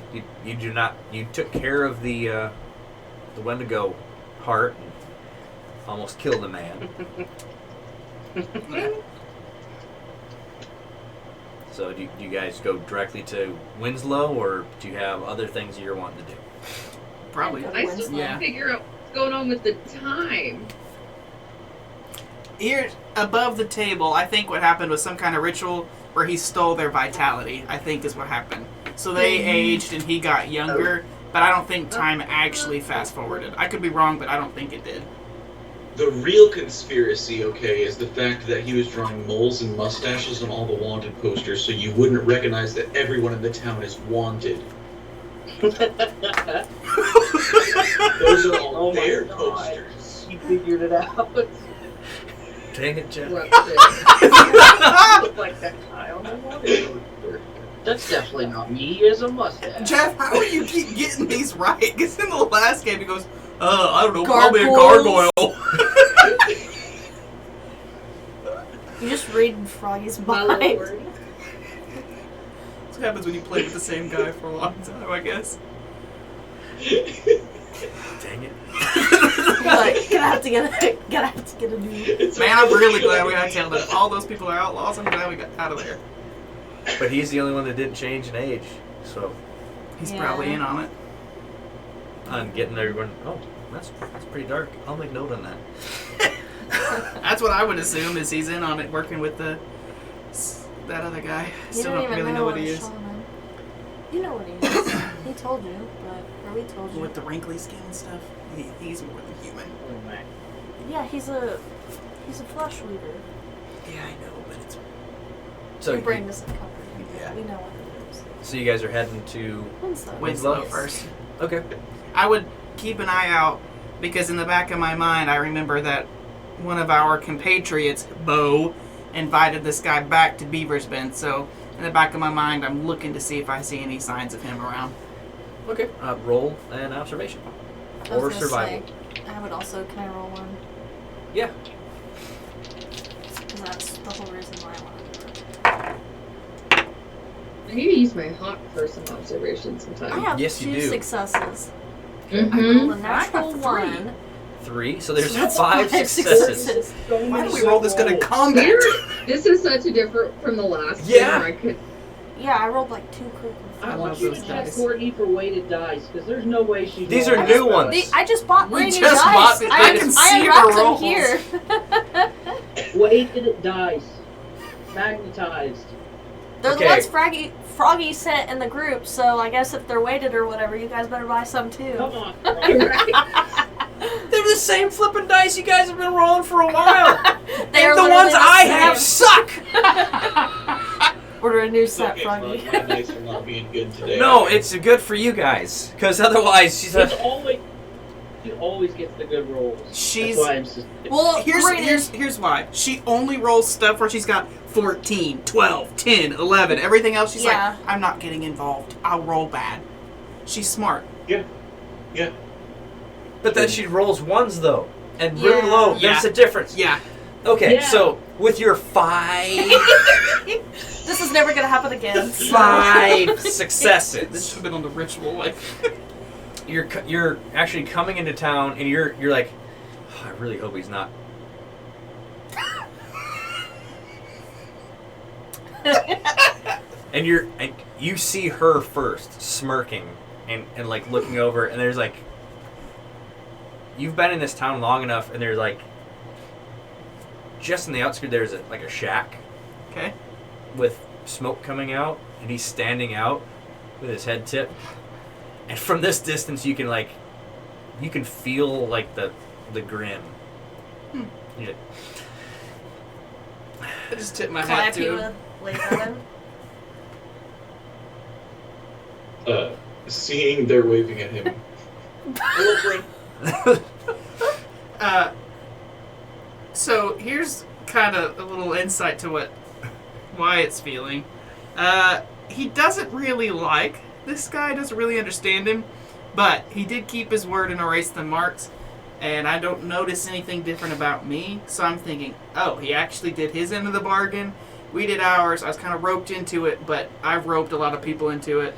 you took care of the Wendigo heart and almost killed the man. So do you guys go directly to Winslow, or do you have other things you're wanting to do? Probably. Yeah. I still Yeah. can't figure out what's going on with the time. here above the table, I think what happened was some kind of ritual where he stole their vitality, I think is what happened. So they aged and he got younger, but I don't think time actually fast forwarded. I could be wrong, but I don't think it did. The real conspiracy, okay, is the fact that he was drawing moles and mustaches on all the wanted posters so you wouldn't recognize that everyone in the town is wanted. Those are all Oh my their God. posters. He figured it out. Dang it, Jeff. Rough Look like that guy on the water poster. That's definitely not me. He has a mustache. Jeff, how do you keep getting these right? Because in the last game he goes, I don't know, probably a gargoyle. You just read Froggy's My mind. lord. That's what happens when you play with the same guy for a long time, I guess. Dang it. You're like, gonna have to get a new. Man, I'm really glad we got killed. If all those people are outlaws, I'm glad we got out of there. But he's the only one that didn't change in age. So, He's Yeah. probably in on it. I'm getting everyone. Oh, that's pretty dark. I'll make note on that. That's what I would assume is he's in on it, working with that other guy. You Still don't don't even really know what he is. Shaman. You know what he is. He told you, or we told you. With the wrinkly skin and stuff, he's more than human. Oh, man. Yeah, he's a flesh weaver. Yeah, I know, but it's So, Your brain doesn't cover him. Yeah. We know what it is. so you guys are heading to. Winslow. Winslow Yes. first. Okay. I would keep an eye out because in the back of my mind, I remember that one of our compatriots, Bo, invited this guy back to Beaver's Bend. So in the back of my mind, I'm looking to see if I see any signs of him around. Okay. Roll an observation. I was Or gonna survival. say, I would also, can I roll one? Yeah. Because that's the whole reason why I wanted to do it. I need to use my hawk for some observation sometime. I have Yes, you 2 do. successes. I Mm-hmm. rolled a natural I got 1. 3. So there's So that's 5 successes. Why do we roll this good in combat? This is such a different from the last Yeah. game where I could. Yeah, I rolled like 2 quick I I ones. want love you those to check dice. Courtney for weighted dice, because there's no way she's. These rolling are new that ones. dice. I just bought We brand new just dice. bought it. I can see her unwrapped them rolls. here. Weighted dice. Magnetized. They're Okay. the ones Froggy sent in the group, so I guess if they're weighted or whatever, you guys better buy some too. Come on. They're the same flipping dice you guys have been rolling for a while. They are And the literally ones I same. have suck. Order a new It's set, okay, Froggy. Frog. My dice are not being good today. No, it's good for you guys. Because otherwise, she's It's a. always. She always gets the good rolls. She's- That's why I'm just. Well, Here's why. She only rolls stuff where she's got 14, 12, 10, 11. Everything else, she's Yeah. like, I'm not getting involved. I'll roll bad. She's smart. Yeah. But then she rolls ones, though. And really Yeah. low. Yeah. There's a difference. Yeah. Okay, Yeah. so with your 5 This is never gonna happen again. This successes, should have been on the ritual. Like, you're actually coming into town, and you're like, oh, I really hope he's not. And you see her first smirking and like looking over, and there's like, you've been in this town long enough, and there's like, just in the outskirts there's like a shack okay. with smoke coming out, and he's standing out with his head tipped, and from this distance you can feel like the grin. Yeah. I just tipped my hat Calliope to him. would wave at him. Seeing they're waving at him. Hello, friend. So here's kind of a little insight to why it's feeling. He doesn't really like this guy, doesn't really understand him, but he did keep his word and erase the marks, and I don't notice anything different about me, so I'm thinking, oh, he actually did his end of the bargain, we did ours, I was kind of roped into it, but I've roped a lot of people into it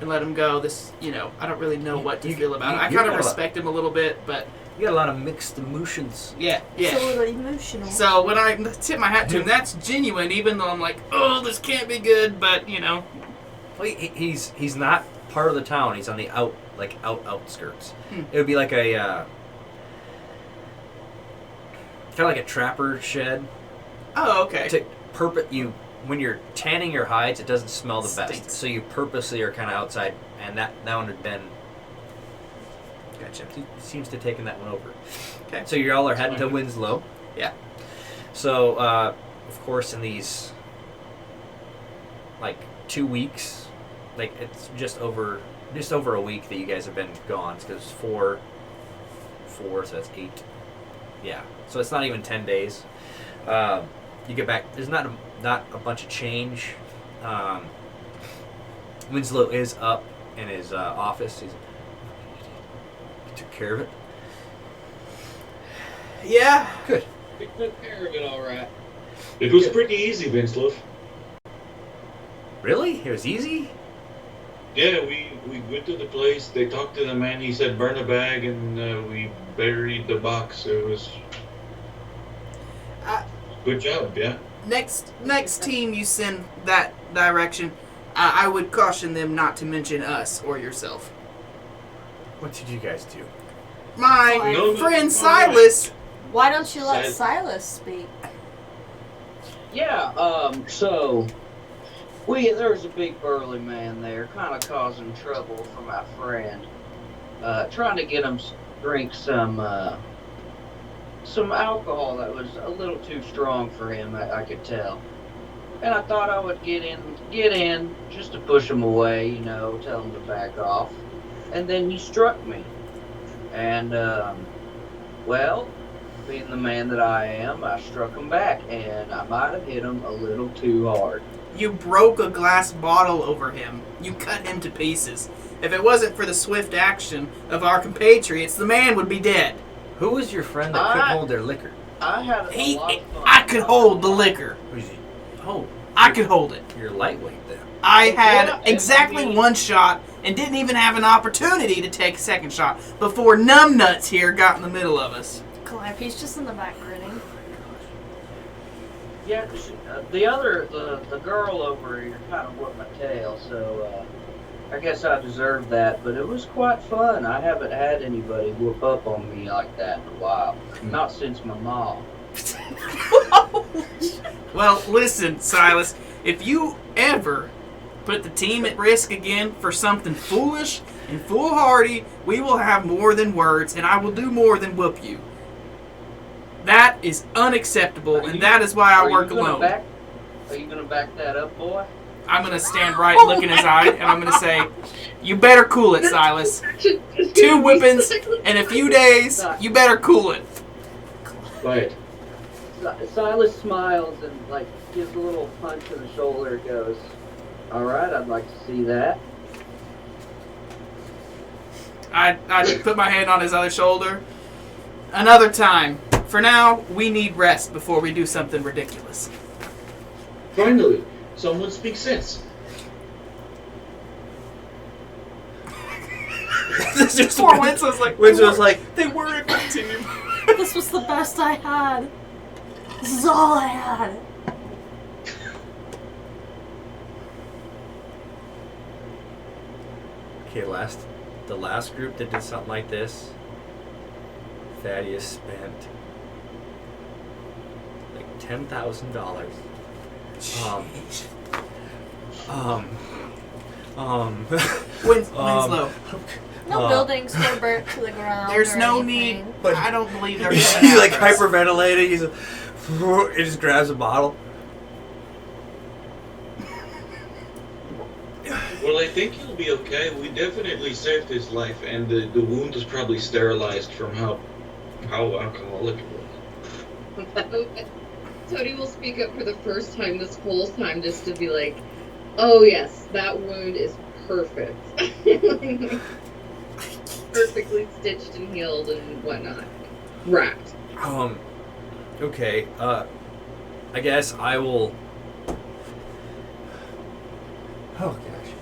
and let him go. This, I don't really know what to feel about it. I you kind of got a lot- respect him a little bit, but You got a lot of mixed emotions. yeah. It's a little emotional. So when I tip my hat to him, that's genuine, even though I'm like, oh, this can't be good, but, Well, he's not part of the town. He's on the outskirts. Hmm. It would be like a kind of like a trapper shed. Oh, okay. When you're tanning your hides, it doesn't smell the best. Stinks. So you purposely are kind of outside, and that one had been. Gotcha. He seems to have taken that one over. Okay. So you all are heading to Winslow. Yeah. So, of course, in these 2 weeks, it's just over a week that you guys have been gone, because 4, so that's 8. Yeah. So it's not even 10 days. You get back. There's not a bunch of change. Winslow is up in his office. He took care of it. Yeah. Good. We took care of it all right. It was pretty easy, Winslow. Really? It was easy? Yeah, we went to the place. They talked to the man. He said burn a bag, and we buried the box. It was good job. Yeah. Next team you send that direction, I would caution them not to mention us or yourself. What did you guys do? My No, friend no, Silas. Why don't you let Sil- Silas speak? Yeah, so there was a big burly man there, kind of causing trouble for my friend. Trying to get him to drink some alcohol that was a little too strong for him, I could tell. And I thought I would get in just to push him away, tell him to back off. And then he struck me. And, well, being the man that I am, I struck him back, and I might have hit him a little too hard. You broke a glass bottle over him. You cut him to pieces. If it wasn't for the swift action of our compatriots, the man would be dead. Who was your friend that couldn't hold their liquor? I had a lot of fun. I could hold the liquor. Who's he? Oh, I could hold it. you're lightweight then. I had Yeah, exactly I mean- one shot and didn't even have an opportunity to take a second shot before numbnuts here got in the middle of us. Calliope's just in the back grinning. Yeah, the girl over here kind of whooped my tail, so I guess I deserved that. But it was quite fun. I haven't had anybody whoop up on me like that in a while. Not since my mom. Well, listen, Silas, if you ever put the team at risk again for something foolish and foolhardy, we will have more than words, and I will do more than whoop you. That is unacceptable, and that is why I work alone. Are you gonna back that up, boy? I'm going to stand right, look in his eye, and I'm going to say, you better cool it, Silas. 2 whippings in a few days, you better cool it. Quiet. Silas smiles and gives a little punch in the shoulder. Goes, "All right, I'd like to see that." I put my hand on his other shoulder. Another time. For now, we need rest before we do something ridiculous. Finally, someone speaks sense. Poor Winslow's like, Winslow's like, they were a good team. This was the best I had. This is all I had. okay, the last group that did something like this, Thaddeus spent $10,000. Winslow. No buildings were burnt to the ground. There's or no anything. need. But- I don't believe there's He's any like address. hyperventilating. He just grabs a bottle. Well, I think he'll be okay. We definitely saved his life, and the wound is probably sterilized from how alcoholic it was. Tony will speak up for the first time this whole time just to be like, oh yes, that wound is perfect. Perfectly stitched and healed and whatnot. Wrapped. Okay, I guess I will... Oh, gosh.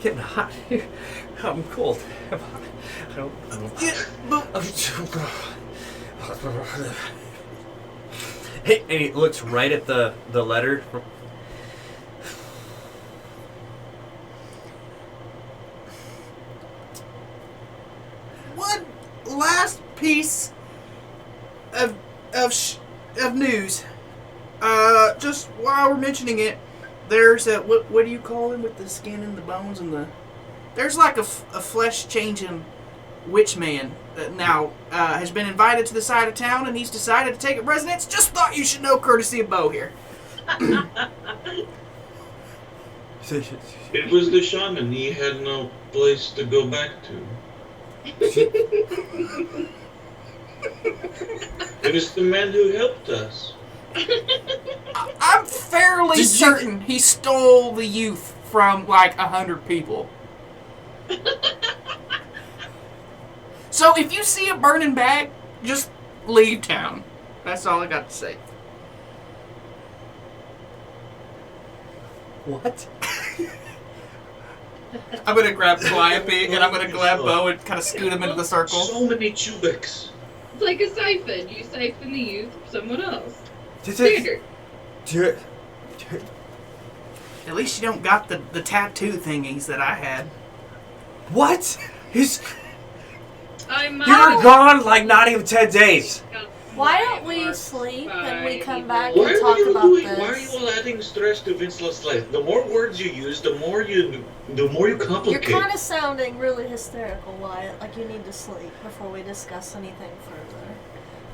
Getting hot here. I'm cold. I don't... Yeah, but Hey, and he looks right at the letter. one last piece of news. Just while we're mentioning it, there's a what do you call him with the skin and the bones and the? There's like a flesh changing witch man that now has been invited to the side of town, and he's decided to take up residence. Just thought you should know, courtesy of Bo here. It was the shaman. He had no place to go back to. It is the man who helped us. I'm fairly certain he stole the youth from like 100 people. So if you see a burning bag, just leave town. That's all I got to say. What? I'm gonna grab Calliope and I'm gonna grab Bo and kind of scoot him into the circle. So many Chubaks. It's like a siphon. You siphon the youth from someone else. Standard. At least you don't got the tattoo thingies that I had. What? I'm You're gone like not even 10 days. Why don't we sleep and we come back Why and are talk you about doing? this? Why are you all adding stress to Vince's life? The more words you use, the more you complicate. You're kind of sounding really hysterical, Wyatt, like you need to sleep before we discuss anything further.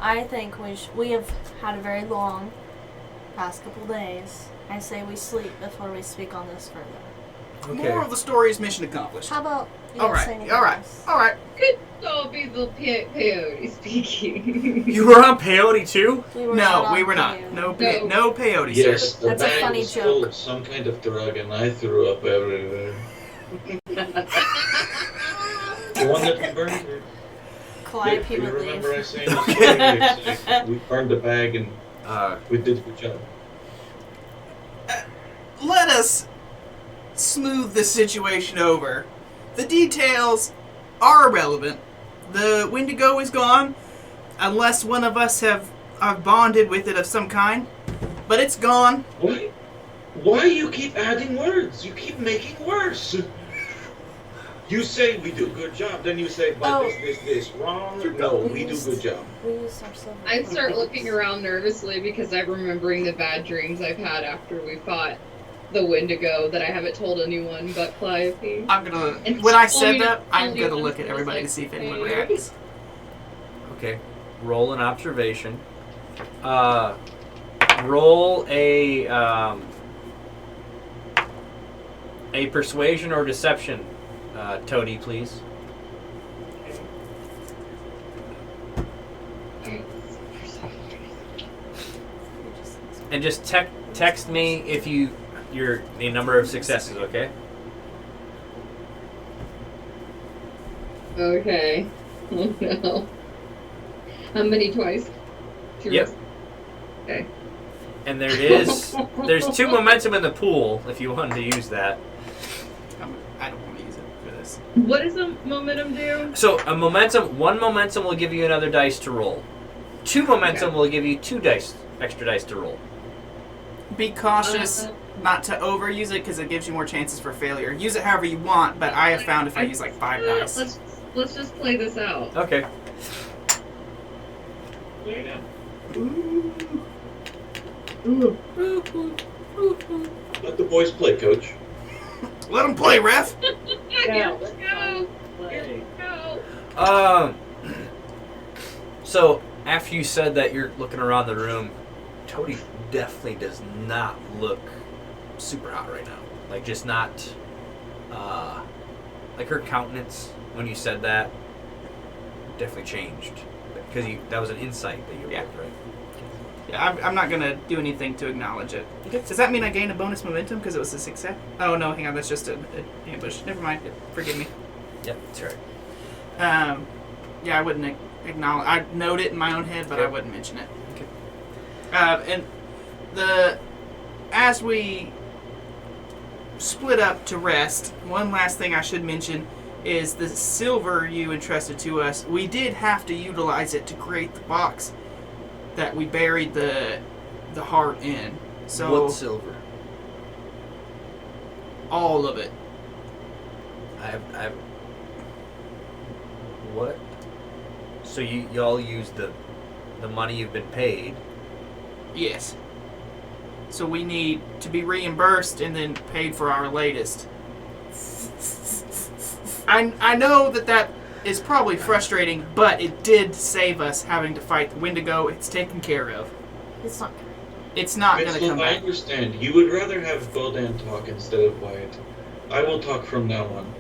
I think we have had a very long past couple days. I say we sleep before we speak on this further. Okay. More of the story is mission accomplished. How about you All don't say right, anything all right, else? all right. Could all be the peyote speaking. You were on peyote too? We were No, we were on not. you. No peyote. Yes, the That's a bag funny was full joke. of some kind of drug, and I threw up everywhere. The one that we burned. Calliope Do you would remember I leave. saying this? We burned the bag, and we did a good job. Let us smooth this situation over. The details are irrelevant. The Wendigo is gone, unless one of us have bonded with it of some kind. But it's gone. Why you keep adding words? You keep making worse. You say we do good job, then you say, but this wrong. No, we do good job. We used our silver. I start looking around nervously because I'm remembering the bad dreams I've had after we fought the Wendigo that I haven't told anyone but Calliope. I'm gonna. And When I only- said that, I'm only gonna one look at was everybody like, to see if anyone "Hey." reacts. Okay. Roll an observation. Roll a persuasion or deception, Toady, please. And just text me if the number of successes, okay? Okay. Oh no. How many twice? Two Yep. rows? Okay. And there's 2 momentum in the pool if you wanted to use that. I don't want to use it for this. What does the momentum do? So one momentum will give you another dice to roll. 2 momentum will give you 2 extra dice to roll. Be cautious not to overuse it because it gives you more chances for failure. Use it however you want, but I have found if I use like 5 dice. Let's just play this out. Okay. Lay down. Let the boys play, Coach. Let them play, ref. Here we go. Here we go. So after you said that, you're looking around the room. Toady definitely does not look super hot right now. Like just not. Like her countenance when you said that definitely changed because that was an insight that you rolled, right? Yeah, I'm not gonna do anything to acknowledge it. Does that mean I gain a bonus momentum because it was a success? Oh no, hang on, that's just an ambush. Never mind. Forgive me. Yep, that's right. Yeah, I wouldn't acknowledge. I'd note it in my own head, but I wouldn't mention it. Okay. And as we split up to rest, one last thing I should mention is the silver you entrusted to us. We did have to utilize it to create the box that we buried the heart in. So What silver? all of it. I've. What? So y'all used the money you've been paid Yes. So we need to be reimbursed and then paid for our latest. I know that is probably frustrating, but it did save us having to fight the Wendigo. It's taken care of. It's not. It's not going to Mitchell, come I back. understand. You would rather have Gul'dan talk instead of Wyatt. I will talk from now on.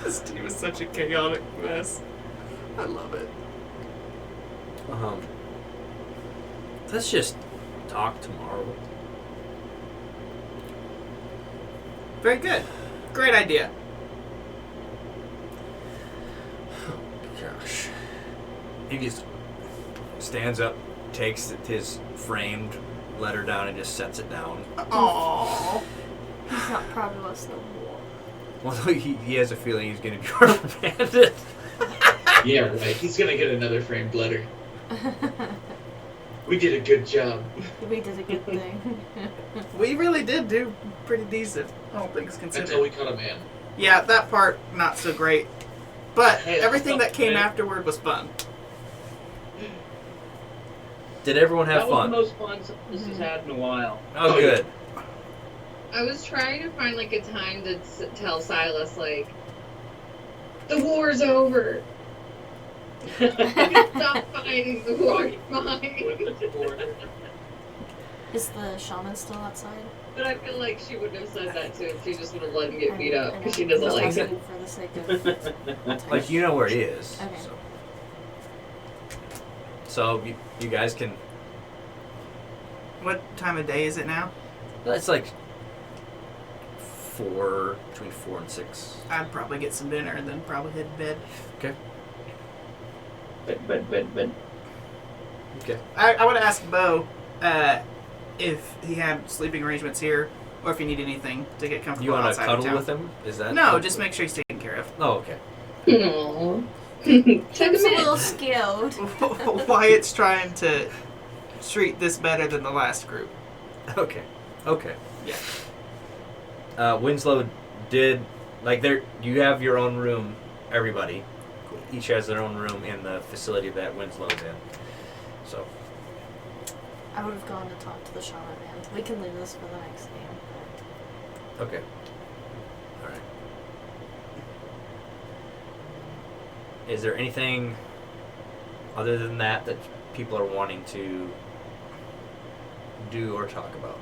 This team is such a chaotic mess. I love it. Let's just talk tomorrow. Very good. Great idea. Gosh. He just stands up, takes his framed letter down, and just sets it down. Aww. He's not proud of us no more. Well, he has a feeling he's going to be reprimanded. Yeah, right. He's gonna get another framed letter. We did a good job. We did a good thing. We really did do pretty decent, all things considered. Until we caught a man. Yeah, that part, not so great. But Hey, everything that came man. afterward was fun. Did everyone have That was fun? the most fun this has had in a while. Oh, good. I was trying to find like a time to tell Silas like, the war's over. Stop fighting the war mind. Is the shaman still outside? But I feel like she wouldn't have said that to him. She just would have let him get I beat know, up I because know. she doesn't Just like it. asking for the sake of. Like, you know where he is. Okay. So you guys can... What time of day is it now? It's like between 4 and 6. I'd probably get some dinner and then probably head to bed. Okay. But. Okay. I would ask Bo if he had sleeping arrangements here or if you need anything to get comfortable You want to outside of cuddle town. with him? Is that... No, just make sure he's taken care of. Oh, okay. Aww. Check He's him a little in. scared. Wyatt's trying to treat this better than the last group. Okay. Okay. Yeah. Winslow did... Like, you have your own room, everybody. Each has their own room in the facility that Winslow's in. So... I would have gone to talk to the shaman man. We can leave this for the next game. Okay. Alright. Is there anything other than that people are wanting to do or talk about?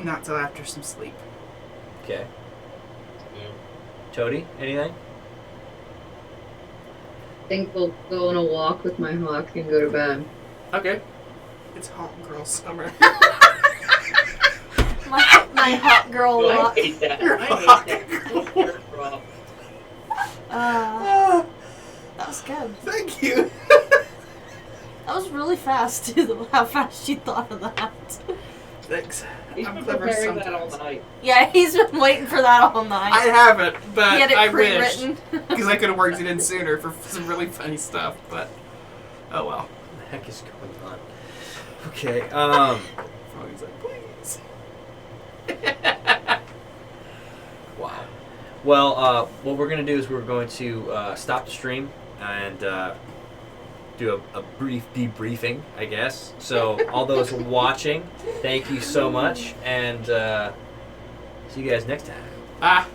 Not till after some sleep. Okay. Toady, anything? I think we'll go on a walk with my hawk and go to bed. Okay. It's hot girl summer. My hot girl I walk. hate that. That was good. Thank you. That was really fast too. How fast you thought of that. Thanks. He's I'm been clever preparing that all sometimes. night. Yeah, he's been waiting for that all night. I haven't, but He had it I wish. pre-written. Because I could have worked it in sooner for some really funny stuff, but oh well. What the heck is going on? Okay, Froggy's like, please. wow. Well, what we're going to do is we're going to stop the stream and do a brief debriefing, I guess. So, all those watching, thank you so much, and see you guys next time. Ah.